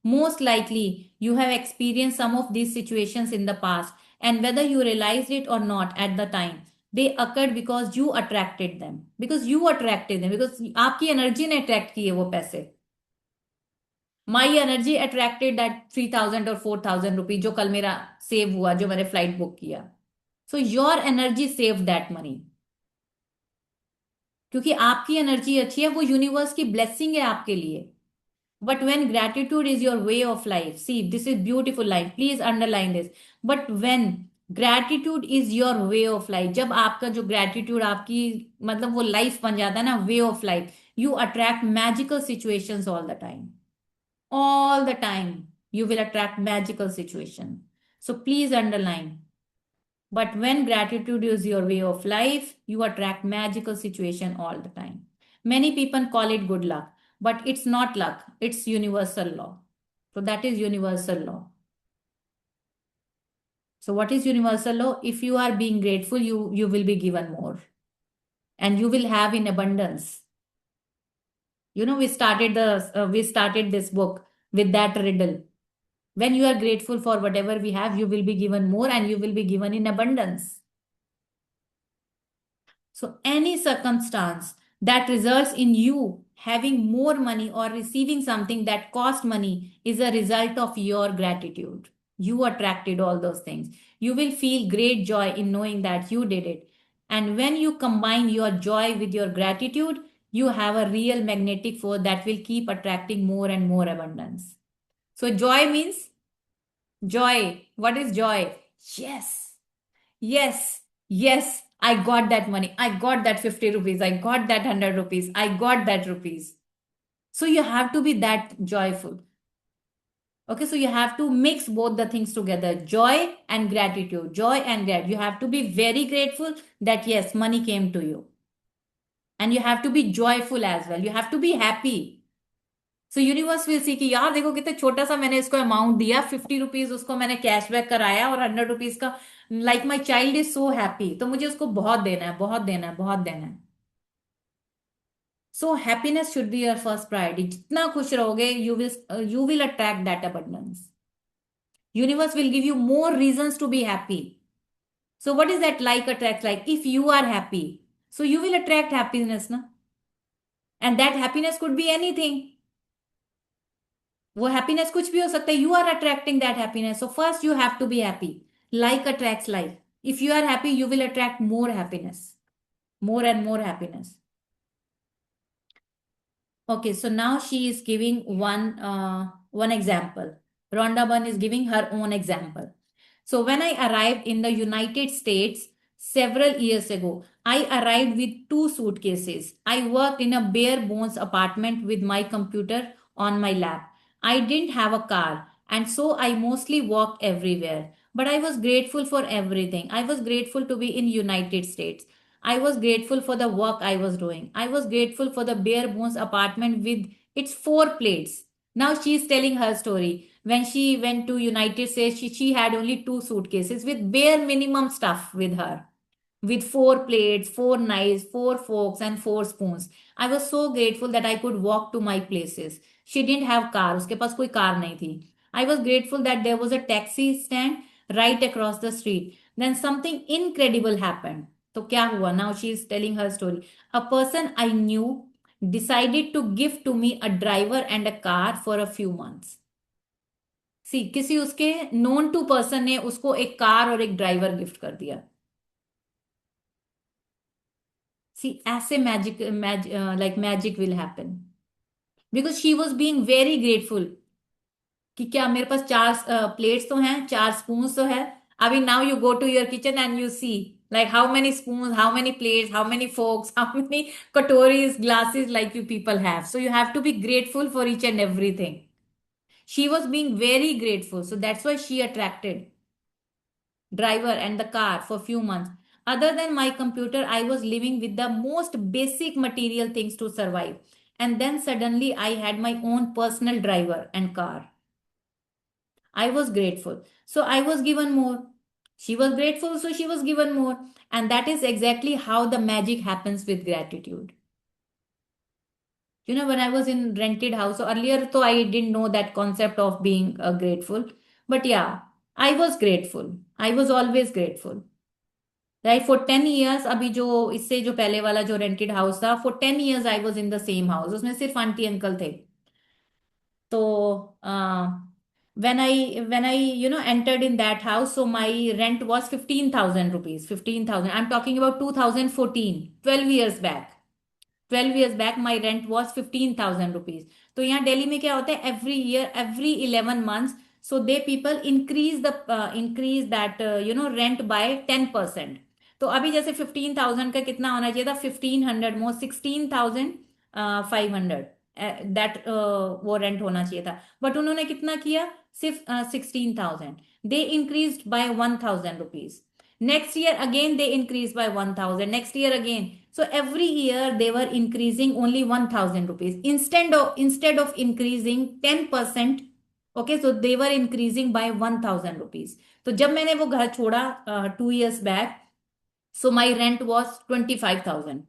Most likely, you have experienced some of these situations in the past, and whether you realized it or not at the time, they occurred because you attracted them. Because you attracted them. Because आपकी energy ने attract किए वो पैसे. My energy attracted that 3,000 और 4,000 rupees जो कल मेरा save हुआ, जो मैंने फ्लाइट बुक किया. So your energy save that money. क्योंकि आपकी एनर्जी अच्छी है, वो यूनिवर्स की ब्लेसिंग है आपके लिए. But when gratitude is your way of life, see, this is beautiful line. Please underline this. But when gratitude is your way of life, जब आपका जो gratitude आपकी मतलब वो life बन जाता है ना, way of life, you attract magical situations all the time. All the time, you will attract magical situation. So please underline. But when gratitude is your way of life, you attract magical situation all the time. Many people call it good luck, but it's not luck, it's universal law. So that is universal law. So what is universal law? If you are being grateful, you will be given more. And you will have in abundance. You know, we started this book with that riddle. When you are grateful for whatever we have, you will be given more and you will be given in abundance. So, any circumstance that results in you having more money or receiving something that cost money is a result of your gratitude. You attracted all those things. You will feel great joy in knowing that you did it. And when you combine your joy with your gratitude, you have a real magnetic force that will keep attracting more and more abundance. So, joy means joy. What is joy? Yes. Yes, yes, I got that money. I got that 50 rupees. I got that 100 rupees. I got that rupees. So you have to be that joyful. Okay, so you have to mix both the things together, joy and gratitude. Joy and gratitude. You have to be very grateful that yes, money came to you. And you have to be joyful as well. You have to be happy. So universe will see कि यार देखो कितने छोटा सा मैंने इसको amount दिया, 50 rupees उसको मैंने कैशबैक कराया और 100 रुपीज का, like my child is so happy, तो मुझे उसको बहुत देना है, बहुत देना है, बहुत देना है. So happiness should be your first priority. जितना खुश रहोगे you will attract that abundance. Universe will give you more reasons to be happy. So what is that like attract like? If you are happy, so you will attract happiness ना. And that happiness could be anything. वो happiness कुछ भी हो सकता है. You are attracting that happiness. So first you have to be happy. Like attracts like. If you are happy, you will attract more happiness, more and more happiness. Okay, so now she is giving one example. Rhonda Byrne is giving her own example. So when I arrived in the United States several years ago, I arrived with 2 suitcases. I worked in a bare bones apartment with my computer on my lap. I didn't have a car, and so I mostly walked everywhere. But I was grateful for everything. I was grateful to be in United States. I was grateful for the work I was doing. I was grateful for the bare bones apartment with its 4 plates. Now she is telling her story. When she went to United States, she had only 2 suitcases with bare minimum stuff with her. With 4 plates, 4 knives, 4 forks, and 4 spoons. I was so grateful that I could walk to my places. She didn't have car. उसके पास कोई car नहीं थी. I was grateful that there was a taxi stand right across the street. Then something incredible happened. तो क्या हुआ? Now she is telling her story. A person I knew decided to give to me a driver and a car for a few months. सी किसी उसके known to person ने उसको एक car और एक ड्राइवर गिफ्ट कर दिया. सी ऐसे magic like magic will happen because she was being very grateful कि क्या मेरे पास 4 प्लेट्स तो हैं, 4 स्पून तो है. अभी now you go to your kitchen and you see like how many spoons, how many plates, how many forks, how many katoris, glasses like you people have. So you have to be grateful for each and everything. She was being very grateful, so that's why she attracted driver and the car for few months. Other than my computer, I was living with the most basic material things to survive, and then suddenly I had my own personal driver and car. I was grateful, so I was given more. She was grateful, so she was given more. And that is exactly how the magic happens with gratitude. When I was in rented house, so earlier, so I didn't know that concept of being grateful. But yeah, I was grateful. I was always grateful. Right? For 10 years, अभी जो इससे जो पहले वाला जो rented house था, for 10 years I was in the same house. उसमें सिर्फ आंटी अंकल थे. So when I entered in that house, so my rent was 15,000 rupees. 15,000. I'm talking about 2014, 12 years back. 12 years back my rent was 15,000 rupees. तो यहाँ दिल्ली में क्या होता है, every year, every 11 months, so they people increase that rent by 10%. तो अभी जैसे 15,000 का कितना होना चाहिए था, 1,500 more, 16,500 दैट वो रेंट होना चाहिए था. बट उन्होंने कितना किया, सिर्फ 16,000. They increase by 1,000 rupees. Next year again they increase by 1,000. Next year again. So every year they were increasing only 1,000 rupees instead of increasing 10%. Okay, so they were increasing by 1,000 rupees. तो जब मैंने वो घर छोड़ा 2 years back, so my rent was 25,000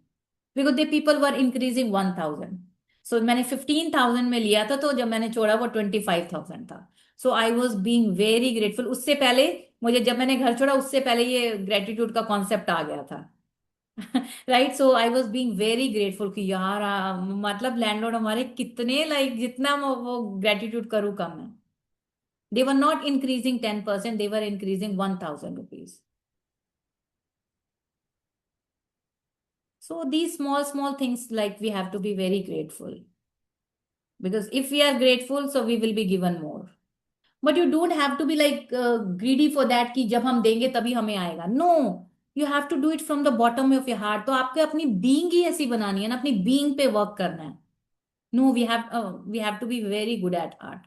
because the people were increasing 1,000. So मैंने 15,000 में लिया था, तो जब मैंने छोड़ा वो 25,000 था. So I was being very grateful. उससे पहले मुझे, जब मैंने घर छोड़ा उससे पहले ये ग्रेटिट्यूड का कॉन्सेप्ट आ गया था. Right. So I was being very grateful कि यार मतलब लैंडलॉर्ड हमारे कितने, लाइक जितना वो ग्रेटिट्यूड करूँ कम है. They were not increasing 10%, they were increasing 1,000 rupees. So these small things, like we have to be very grateful, because if we are grateful, so we will be given more. But you don't have to be like greedy for that कि जब हम देंगे तभी हमें आएगा. No, you have to do it from the bottom of your heart. तो आपको अपनी being ही ऐसी बनानी है ना, अपनी being पे work करना है. No, we have to be very good at art.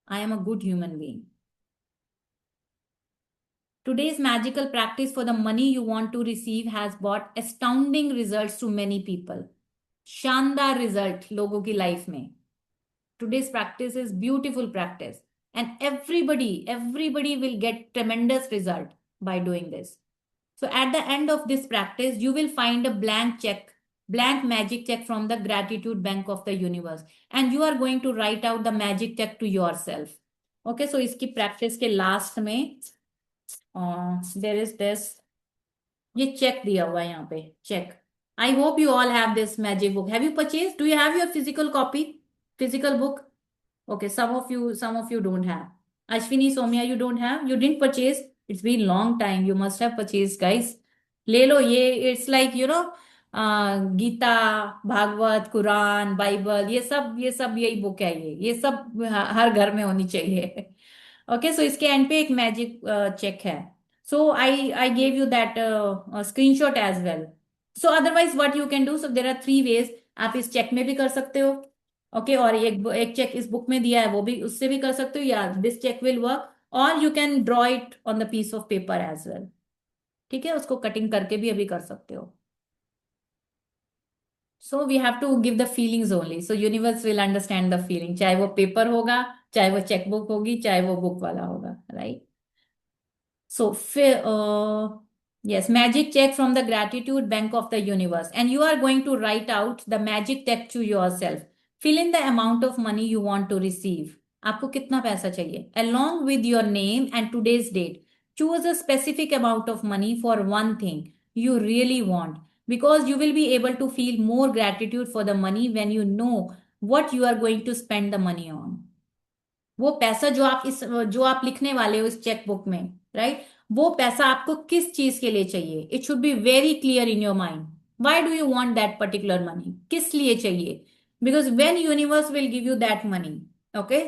I am a good human being. Today's magical practice for the money you want to receive has brought astounding results to many people. शानदार result लोगों की life में. Today's practice is beautiful practice, and everybody will get tremendous result by doing this. So at the end of this practice, you will find a blank magic check from the gratitude bank of the universe, and you are going to write out the magic check to yourself. Okay, so इसकी practice के last में there is this, ये check दिया हुआ है यहाँ पे, check. I hope you all have this magic book. Have you purchased? Do you have your physical copy? Physical book? Okay, some of you don't have. Ashwini, Soumya, you don't have? You didn't purchase? It's been long time. You must have purchased, guys. ले लो ये. It's like Gita, Bhagwat, Quran, Bible, ये सब यही book है. ये सब हर घर में होनी चाहिए. ओके, सो इसके एंड पे एक मैजिक चेक है. So I gave you that screenshot as well. So otherwise what you can do, so there are 3 ways. आप इस चेक में भी कर सकते हो. ओके, और एक चेक इस बुक में दिया है, वो भी, उससे भी कर सकते हो, या दिस चेक विल वर्क, और you can draw it on the piece of paper as well. ठीक है, उसको कटिंग करके भी अभी कर सकते हो. So we have to give the feelings only, so universe will understand the feeling, चाहे वो पेपर होगा, चाहे वो चेक बुक होगी, चाहे वो बुक वाला होगा. Right. So, yes, magic check from the gratitude bank of the universe. And you are going to write out the magic check to yourself. Fill in the amount of money you want to receive. आपको कितना पैसा चाहिए? Along with your name and today's date. Choose a specific amount of money for one thing you really want, because you will be able to feel more gratitude for the money when you know what you are going to spend the money on. वो पैसा जो आप लिखने वाले हो इस cheque book में, right, वो पैसा आपको किस चीज के लिए चाहिए. It should be very clear in your mind. Why do you want that particular money, किस लिए चाहिए, because when universe will give you that money, okay,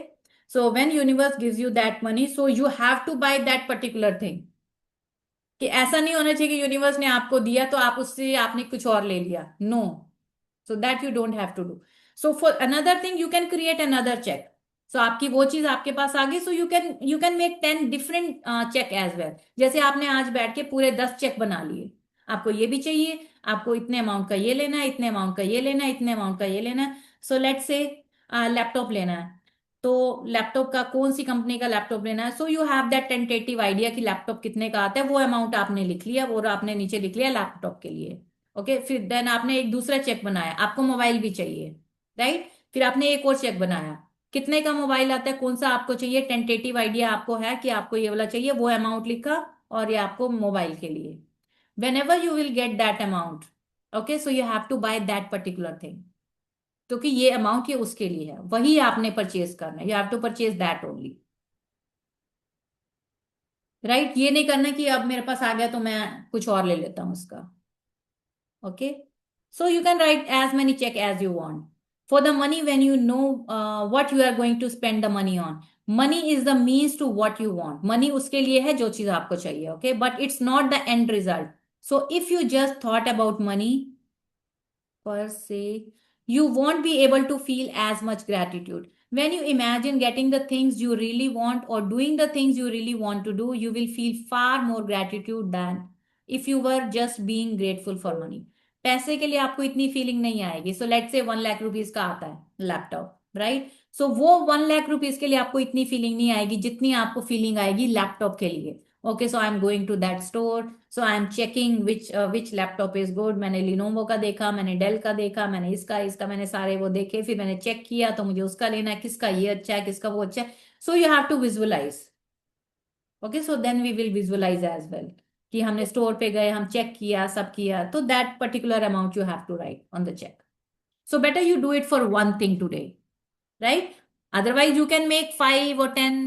So when universe gives you that money, so you have to buy that particular thing. कि ऐसा नहीं होना चाहिए कि universe ने आपको दिया तो आप उससे आपने कुछ और ले लिया. No. So that you don't have to do. So for another thing, you can create another check. So आपकी वो चीज आपके पास आ गई, so you can make 10 different check as well. जैसे आपने आज बैठ के पूरे 10 चेक बना लिए. आपको ये भी चाहिए, आपको इतने अमाउंट का ये लेना है, इतने अमाउंट का ये लेना है, इतने अमाउंट का ये लेना है. सो लेट्स से लैपटॉप लेना है, तो लैपटॉप का कौन सी कंपनी का लैपटॉप लेना है. So you have that tentative idea कि लैपटॉप कितने का आता है, वो अमाउंट आपने लिख लिया और आपने नीचे लिख लिया लैपटॉप के लिए. ओके, फिर देन आपने एक दूसरा चेक बनाया, आपको मोबाइल भी चाहिए, राइट. फिर आपने एक और चेक बनाया, कितने का मोबाइल आता है, कौन सा आपको चाहिए, टेंटेटिव आइडिया आपको है कि आपको ये वाला चाहिए, वो अमाउंट लिखा और ये आपको मोबाइल के लिए. Whenever you will get that amount, okay, so you have to buy that particular thing. क्योंकि ये अमाउंट ये उसके लिए है, वही आपने परचेज करना है. You have to purchase that only, right. ये नहीं करना कि अब मेरे पास आ गया तो मैं कुछ और ले लेता हूं उसका. Okay, so you can write as many check as you want for the money. When you know what you are going to spend the money on, money is the means to what you want. Money उसके लिए है जो चीज आपको चाहिए, okay, but it's not the end result. So if you just thought about money per se, you won't be able to feel as much gratitude. When you imagine getting the things you really want or doing the things you really want to do, you will feel far more gratitude than if you were just being grateful for money. पैसे के लिए आपको इतनी feeling नहीं आएगी. सो let's से 1 lakh rupees का आता है लैपटॉप, राइट. सो वो 1 लाख रुपीज के लिए आपको इतनी फीलिंग नहीं आएगी जितनी आपको फीलिंग आएगी लैपटॉप के लिए. Okay, so I am going to that store, so I am checking which laptop is good. मैंने लिनोवो का देखा, मैंने डेल का देखा, मैंने इसका इसका मैंने सारे वो देखे, फिर मैंने चेक किया तो मुझे उसका लेना है, किसका ये अच्छा है, किसका वो अच्छा है. So you have to visualize. Okay, so then we will visualize as well कि हमने स्टोर पे गए, हम चेक किया, सब किया, तो that particular amount you have to write on the cheque. So better you do it for one thing today, right. Otherwise you can make 5 or 10,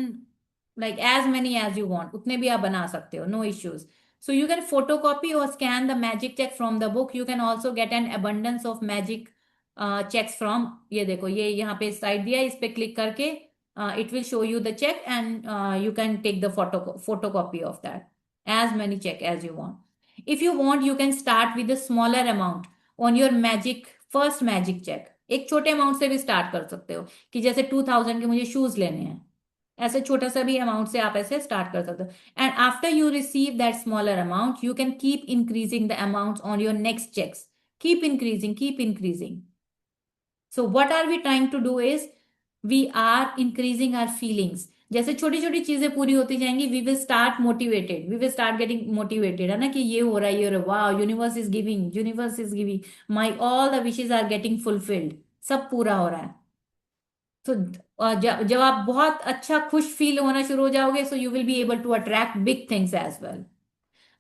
like as many as you want. उतने भी आप बना सकते हो, no issues. So you can photocopy or scan the magic check from the book. You can also get an abundance of magic checks from, ये देखो, ये यहाँ पे साइड दिया है, इस पे क्लिक करके it will show you the check and you can take the photocopy of that, as many check as you want. If you want, you can start with a smaller amount on your first magic check. एक छोटे amount से भी start कर सकते हो कि जैसे 2000 के मुझे शूज लेने हैं, ऐसे छोटा सा भी अमाउंट से आप ऐसे स्टार्ट कर सकते हो. And after you receive that smaller amount, you can keep increasing the amount on your next checks. Keep increasing, keep increasing. So what are we trying to do is we are increasing our feelings. जैसे छोटी छोटी चीजें पूरी होती जाएंगी, we will start motivated, we will start getting motivated, है ना, कि ये हो रहा है, ये हो रहा है, वाह, universe is giving, universe is giving, my all the wishes are getting fulfilled, सब पूरा हो रहा है. तो जब आप बहुत अच्छा खुश फील होना शुरू हो जाओगे, so you will be able to attract big things as well.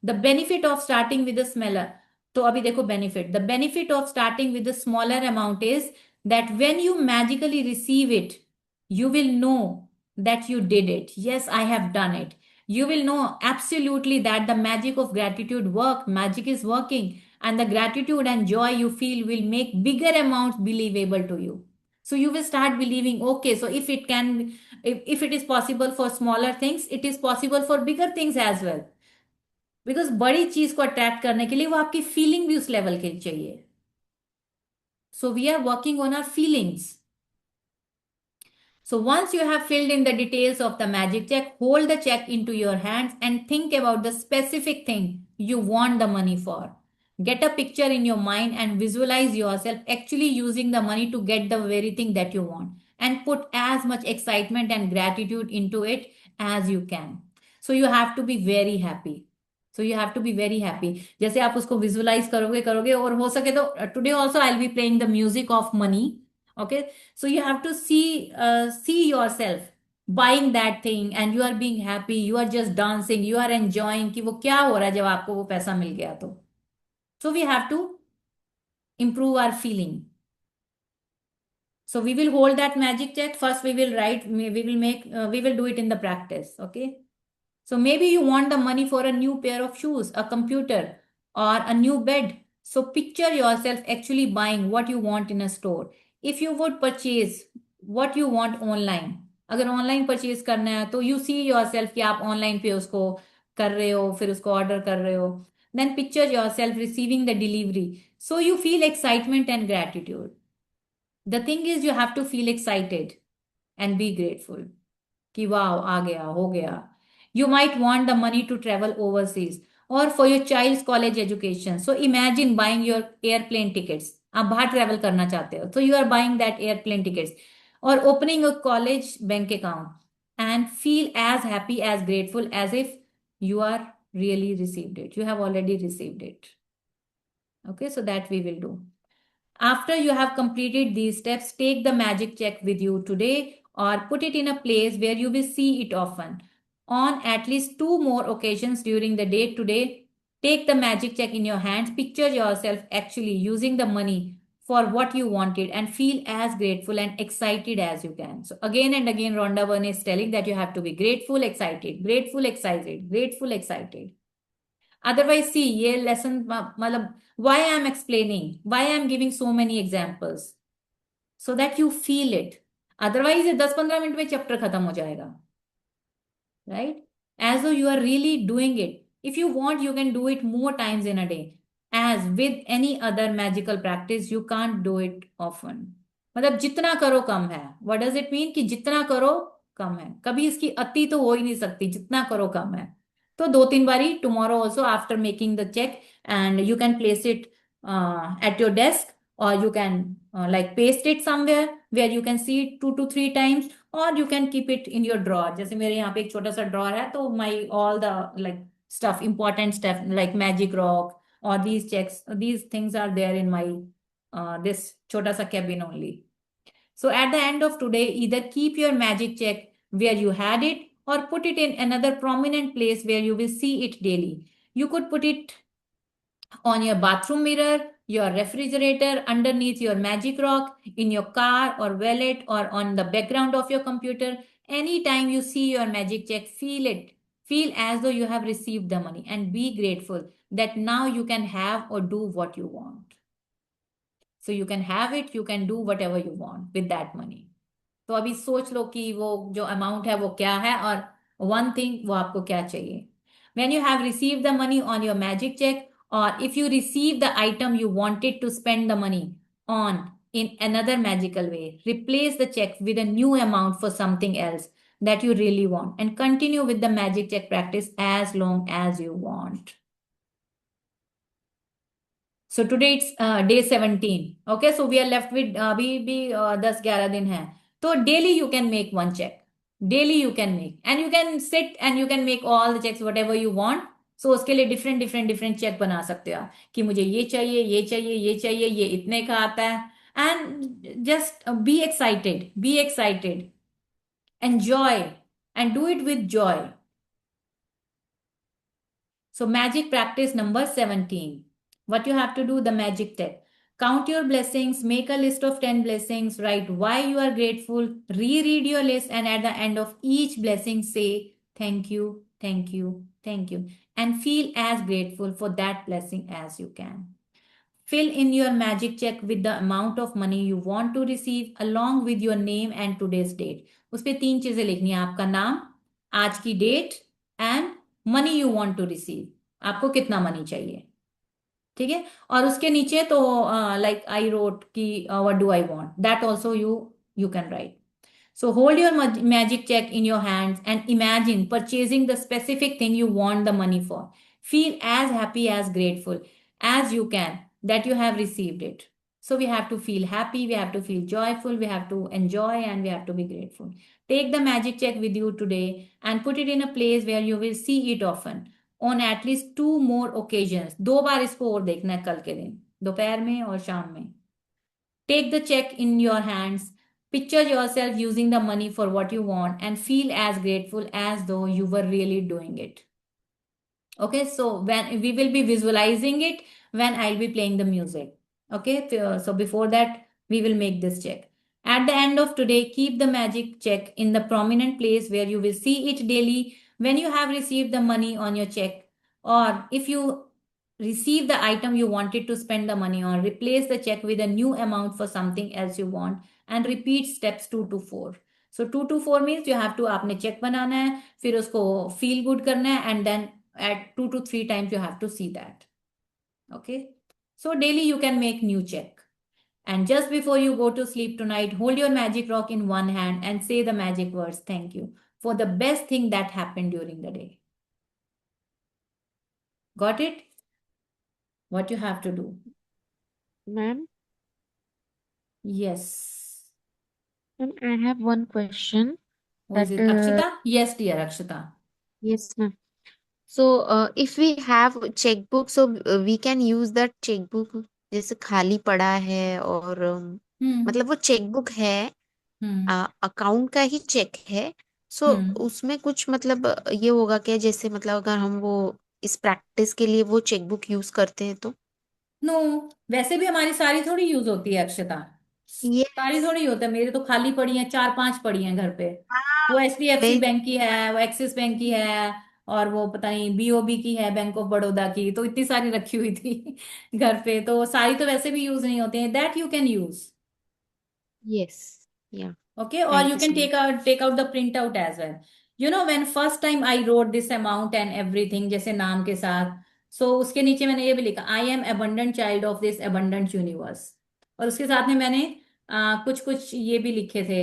The benefit of starting with smaller, तो अभी देखो benefit, the benefit of starting with smaller amount is that when you magically receive it, you will know that you did it. Yes, I have done it. You will know absolutely that the magic of gratitude magic is working, and the gratitude and joy you feel will make bigger amounts believable to you. So you will start believing, okay, so if it can, if it is possible for smaller things, it is possible for bigger things as well. Because बड़ी चीज को attract करने के लिए वो आपकी feeling भी उस लेवल की चाहिए. So we are working on our feelings. So once you have filled in the details of the magic check, hold the check into your hands and think about the specific thing you want the money for. Get a picture in your mind and visualize yourself actually using the money to get the very thing that you want, and put as much excitement and gratitude into it as you can. So you have to be very happy. So you have to be very happy. जैसे आप उसको visualize करोगे और हो सके तो today also I'll be playing the music of money. Okay, so you have to see yourself buying that thing and you are being happy, you are just dancing, you are enjoying कि वो क्या हो रहा है जब आपको वो पैसा मिल गया तो. So we have to improve our feeling. So we will hold that magic check. First we will write, we will do it in the practice. Okay, so maybe you want the money for a new pair of shoes, a computer, or a new bed. So picture yourself actually buying what you want in a store. If you would purchase what you want online, अगर online purchase करना है तो you see your self कि आप online पे उसको कर रहे हो, फिर उसको ऑर्डर कर रहे हो. Then picture yourself receiving the delivery, so you feel excitement and gratitude. The thing is you have to feel excited and be grateful कि वाओ आ गया, हो गया. You might want the money to travel overseas और for your child's college education. So imagine buying your airplane tickets. आप बाहर travel करना चाहते हो तो you are buying that airplane tickets और opening a college bank account and feel as happy as grateful as if you are really received it. You have already received it. Okay, so that we will do. After you have completed these steps, take the magic check with you today or put it in a place where you will see it often. On at least 2 more occasions during the day today, take the magic check in your hands, picture yourself actually using the money for what you wanted and feel as grateful and excited as you can. So again and again, Rhonda Byrne is telling that you have to be grateful, excited, grateful, excited, grateful, excited. Otherwise, see, ये lesson मतलब why I am explaining, why I am giving so many examples, so that you feel it. Otherwise, ये 10-15 minute में chapter खत्म हो जाएगा, right? As though you are really doing it. If you want, you can do it more times in a day. As with any other magical practice, you can't do it often. मतलब जितना करो कम है. What does it mean? कि जितना करो कम है. कभी इसकी अति तो हो ही नहीं सकती. जितना करो कम है. तो 2-3 बारी tomorrow also after making the check, and you can place it at your desk, or you can like paste it somewhere where you can see it 2 to 3 times, or you can keep it in your drawer. जैसे मेरे यहाँ पे एक छोटा सा drawer है तो my all the like stuff, important stuff like magic rock or these checks, these things are there in my this छोटा सा cabin only. So at the end of today, either keep your magic check where you had it or put it in another prominent place where you will see it daily. You could put it on your bathroom mirror, your refrigerator, underneath your magic rock, in your car or wallet, or on the background of your computer. Anytime you see your magic check, feel it. Feel as though you have received the money and be grateful that now you can have or do what you want. So you can have it, you can do whatever you want with that money. तो अभी सोच लो कि वो जो amount है वो क्या है और one thing वो आपको क्या चाहिए. When you have received the money on your magic check, or if you receive the item you wanted to spend the money on in another magical way, replace the check with a new amount for something else that you really want and continue with the magic check practice as long as you want. So today it's day 17. Okay, so we are left with अभी भी 10-11 दिन है. So daily you can make one check. Daily you can make, and you can sit and you can make all the checks whatever you want. So उसके लिए different check बना सकते हो कि मुझे ये चाहिए, ये चाहिए, ये चाहिए, ये इतने का आता है. And just be excited, enjoy, and do it with joy. So magic practice number 17. What you have to do, the magic tip. Count your blessings, make a list of 10 blessings, write why you are grateful, reread your list, and at the end of each blessing say thank you, thank you, thank you, and feel as grateful for that blessing as you can. Fill in your magic check with the amount of money you want to receive along with your name and today's date. उस पे 3 चीजें लिखनी है, आपका नाम, आज की date, and money you want to receive. आपको कितना मनी चाहिए, ठीक है. और उसके नीचे तो लाइक आई रोट कि what do I want, that also you can write. So hold your magic check in your hands and imagine purchasing the specific thing you want the money for. Feel as happy, as grateful as you can that you have received it. So we have to feel happy, we have to feel joyful, we have to enjoy, and we have to be grateful. Take the magic check with you today and put it in a place where you will see it often on at least 2 more occasions. 2 बार इसको और देखना है कल के दिन, दोपहर में और शाम में. Take the check in your hands. Picture yourself using the money for what you want and feel as grateful as though you were really doing it. Okay, so when we will be visualizing it when I'll be playing the music. Okay, so before that, we will make this check. At the end of today, keep the magic check in the prominent place where you will see it daily when you have received the money on your check, or if you receive the item you wanted to spend the money on, replace the check with a new amount for something else you want, and repeat steps 2 to 4. So 2 to 4 means you have to, आपने check बनाना है, फिर उसको feel good करना है, and then at 2 to 3 times you have to see that. Okay, so daily you can make new check. And just before you go to sleep tonight, hold your magic rock in one hand and say the magic words, thank you for the best thing that happened during the day. Got it? What you have to do? Ma'am, Yes. ma'am, I have one question Who is that it? Akshita? Yes, dear Akshita. yes, ma'am. So, if we have checkbook, so we can use that checkbook जैसे खाली पड़ा है और Hmm. मतलब वो chequebook है, Hmm. Account का ही check है, सो Hmm. उसमें कुछ मतलब ये होगा क्या, जैसे मतलब अगर हम वो इस प्रैक्टिस के लिए वो चेकबुक यूज करते हैं तो? नो, वैसे भी हमारी सारी थोड़ी यूज होती है अक्षता, सारी यस. थोड़ी होता है, मेरे तो खाली पड़ी हैं, 4-5 पड़ी हैं घर पे. हाँ, वो HDFC वही. बैंक की है, वो एक्सिस बैंक की है, और वो पता नहीं BOB की है, बैंक ऑफ बड़ौदा की, तो इतनी सारी रखी हुई थी घर पे, तो सारी तो वैसे भी यूज नहीं होती हैं, that you can use. Yes. या. Okay, or thank you you can so much. take out the printout as well. You know, when first time I wrote this amount and everything, जैसे नाम के साथ, so उसके नीचे मैंने ये भी लिखा, I am abundant child of this abundant universe. और उसके साथ में मैंने कुछ कुछ ये भी लिखे थे,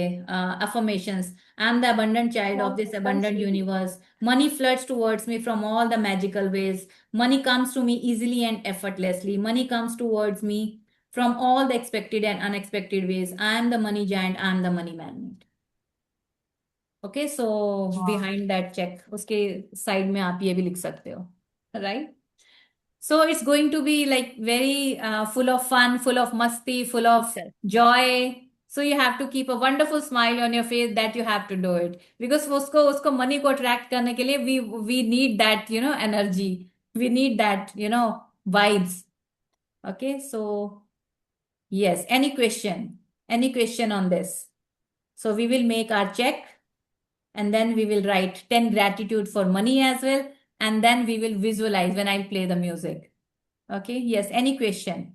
affirmations. I am the abundant child of this abundant universe. Money floods towards me from all the magical ways. Money comes to me easily and effortlessly. Money comes towards me from all the expected and unexpected ways. I am the money giant, I am the money magnet. Okay, so behind that check, उसके side में आप ये भी लिख सकते हो, right? So it's going to be like very full of fun, full of masti, full of Sir. joy. So you have to keep a wonderful smile on your face, that you have to do it, because उसको money को attract करने के लिए we need that, you know, energy. We need that, you know, vibes. Okay, so yes, any question? Any question on this? So we will make our check, and then we will write 10 gratitude for money as well, and then we will visualize when I play the music. Okay, yes, any question?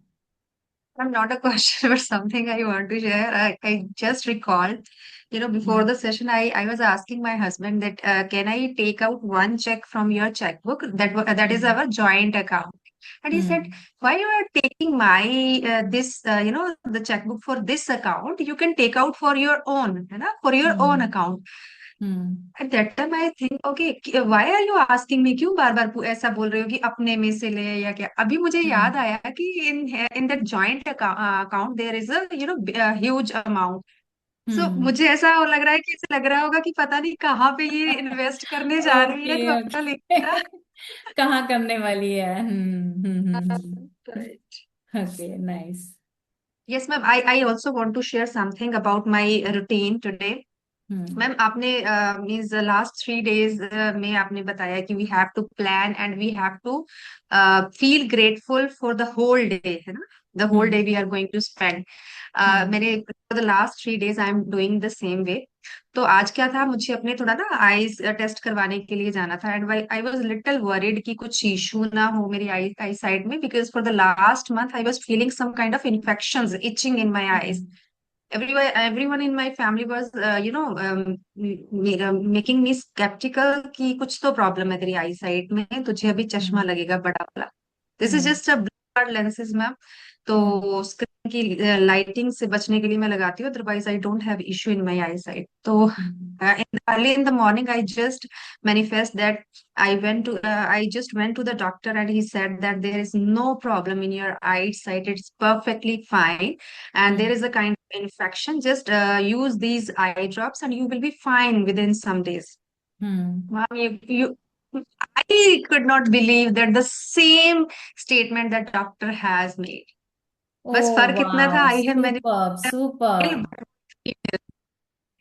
Not a question, but something I want to share. I just recalled, before the session, I was asking my husband that can I take out one check from your checkbook? That is our joint account. And he said, Hmm. why you are taking my this the checkbook for this account? You can take out for your own, for your own Hmm. account. Hmm. At that time I think, okay, why are you asking me? क्यों बार बार ऐसा बोल रहे हो कि अपने में से ले या क्या? अभी मुझे याद Hmm. आया कि in that joint account there is a a huge amount. So Hmm. मुझे ऐसा लग रहा है कि ऐसे लग रहा होगा कि पता नहीं कहाँ पे ये इन्वेस्ट करने जा रही है, ओके, तो अपना ओके. लेना. कहाँ करने वाली है? Right. Okay, nice. Yes, ma'am. I also want to share something about my routine today. Hmm. Ma'am आपने मीन्स लास्ट 3 डेज में आपने बताया कि we have to plan and we have to feel grateful for the whole day, है ना? The whole day hmm. We are going to spend. Hmm. मैंने for the last 3 days I am doing the same way. तो आज क्या था, मुझे अपने थोड़ा ना आईज टेस्ट करवाने के लिए जाना था, and I was little worried कि कुछ इशू ना हो मेरी आई साइड में, because for the last month I was feeling some kind of infections itching in my eyes. Hmm. Everyone in my family was making me skeptical कि कुछ तो problem है तेरी आई साइट में, तुझे अभी चश्मा हम्म. लगेगा बड़ा वाला. This is hmm. Just a blue lenses ma'am. Hmm. तो स्क्रीन की लाइटिंग से बचने के लिए मैं लगाती हूँ, otherwise I don't have issue in my I site. तो हम्म. early in the morning I just manifest that I just went to the doctor and he said that there is no problem in your eyesight, it's perfectly fine, and there hmm. is a kind of infection, just use these eye drops and you will be fine within some days. Hmm. Ma'am, I could not believe that the same statement that doctor has made. बस Oh, फर्क इतना था, wow. I have मैंने Superb, superb.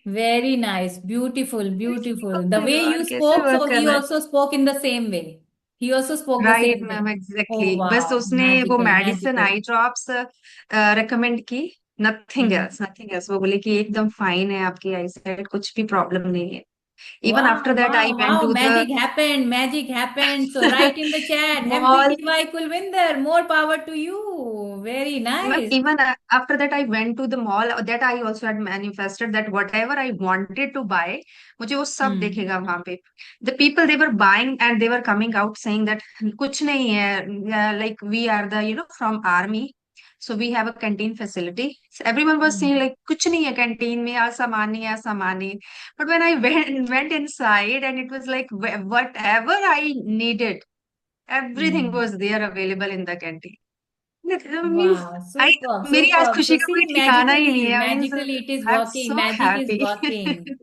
Very nice. Beautiful, beautiful. The way you कैसे spoke, work so कर he रहा है. also spoke in the same way. He also spoke the right same ma'am, way. Exactly. Oh, बस wow. उसने वो Magical, medicine magical. Eye drops recommend की. Nothing Hmm. Else, nothing else. वो बोले कि एकदम फाइन है आपकी आई साइड, कुछ भी प्रॉब्लम नहीं है. Even after Wow, that, I wow, went wow. to the Magic happened. Magic happened. So write in the chat, mall. FBT by Kulvinder. More power to you. Very Ma'am, nice. even after that, I went to the mall. That I also had manifested that whatever I wanted to buy, मुझे वो सब Hmm. दिखेगा वहां पे. The people, they were buying and they were coming out saying that कुछ नहीं है. Like we are the from army, so we have a canteen facility. So everyone was saying Hmm. like कुछ नहीं है canteen में, आ सामान नहीं, आ सामान नहीं. But when I went inside, and it was like whatever I needed, everything Hmm. was there available in the canteen. Means Wow, I superb, मेरी आज superb. खुशी So का कोई see, ठिकाना ही नहीं magically, है. Means magically it is I am working. So Magic is happy. working.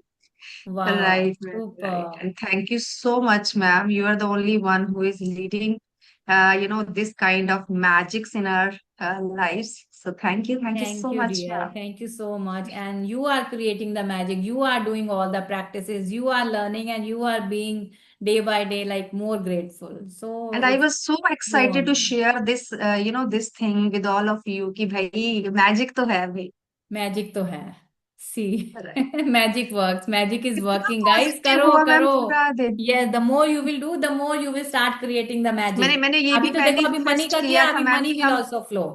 Wow, Right, ma'am, right. superb. And thank you so much, ma'am. You are the only one who is leading, this kind of magics in our lives. So thank you Thank so you, much, dear. ma'am. Thank you so much. And you are creating the magic. You are doing all the practices. You are learning and you are being day by day like more grateful. So And I it's was so go excited to on. share this, this thing with all of you कि भाई magic तो है भाई. Magic तो है. See, Right. magic works. Magic is कितना working. Guys, positive करो हुआ मैम करो. पूरा दिन. Yes, the more you will do, the more you will start creating the मैंने magic. मैंने ये अभी भी तो देखो अभी मनी मैनिफेस्ट का किया किया था अभी मैम मनी कि will हम also flow.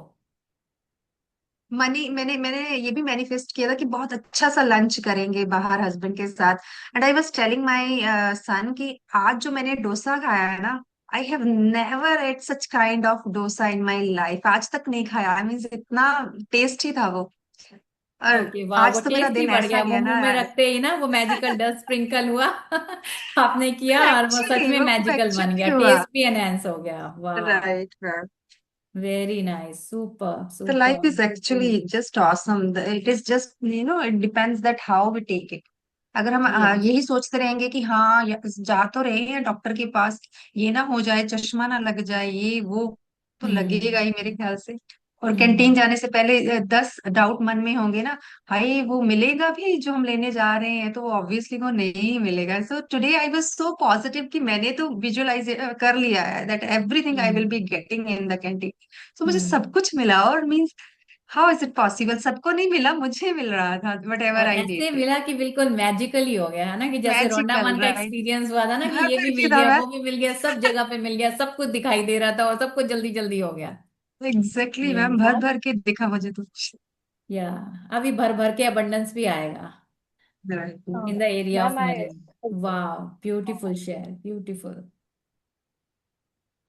मनी मैंने मैंने ये भी मैनिफेस्ट किया था कि बहुत अच्छा सा लंच करेंगे बाहर हस्बैंड के साथ. And I was telling my son कि आज जो मैंने डोसा खाया है ना, I have never at such kind of dosa in my life. आज तक नहीं खाया. आई मीन इतना टेस्टी था वो. और ओके वाह वो आज तो मेरा टेस्ट ही दिन बढ़ ऐसा गया वो गया मुंह ना. में रखते ही ना वो मैजिकल डस्ट स्प्रिंकल हुआ आपने किया और वो सच में वो मैजिकल बन गया एक्चुअली हुआ. टेस्ट भी एनहेंस हो गया वाह right ma'am. Very nice super The life super is बिल्कुल actually just awesome. It is just, it depends that how we take it. अगर हम यस यही सोचते रहेंगे कि हाँ जा तो रहे हैं डॉक्टर के पास, ये ना हो जाए, चश्मा ना लग जाए, ये वो, तो हम्म लगेगा ही मेरे ख्याल से. और कैंटीन हम्म जाने से पहले 10 डाउट मन में होंगे ना. भाई वो मिलेगा भी जो हम लेने जा रहे हैं, तो ऑब्वियसली वो नहीं मिलेगा. So today I was so positive कि मैंने तो विजुअलाइज कर लिया है that everything I will hmm be getting in the canteen. तो मुझे हम्म सब कुछ मिला. और means how is it possible, सबको नहीं मिला, मुझे मिल रहा था वट एवर और आई ऐसे नीडेड. मिला कि बिल्कुल मैजिकल ही हो गया है ना कि जैसे रोंडा मैजिकल, वन का राइट. एक्सपीरियंस हुआ था ना कि घर ये पर भी की मिल था गया मैं. वो भी मिल गया सब जगह पे मिल गया सब कुछ दिखाई दे रहा था और सब कुछ जल्दी जल्दी हो गया एग्जैक्टली मैम, भर या भर के दिखा मुझे तो. या अभी भर भर के अबंडेंस भी आएगा right. in the area ma'am of I money. Wow, beautiful share, beautiful.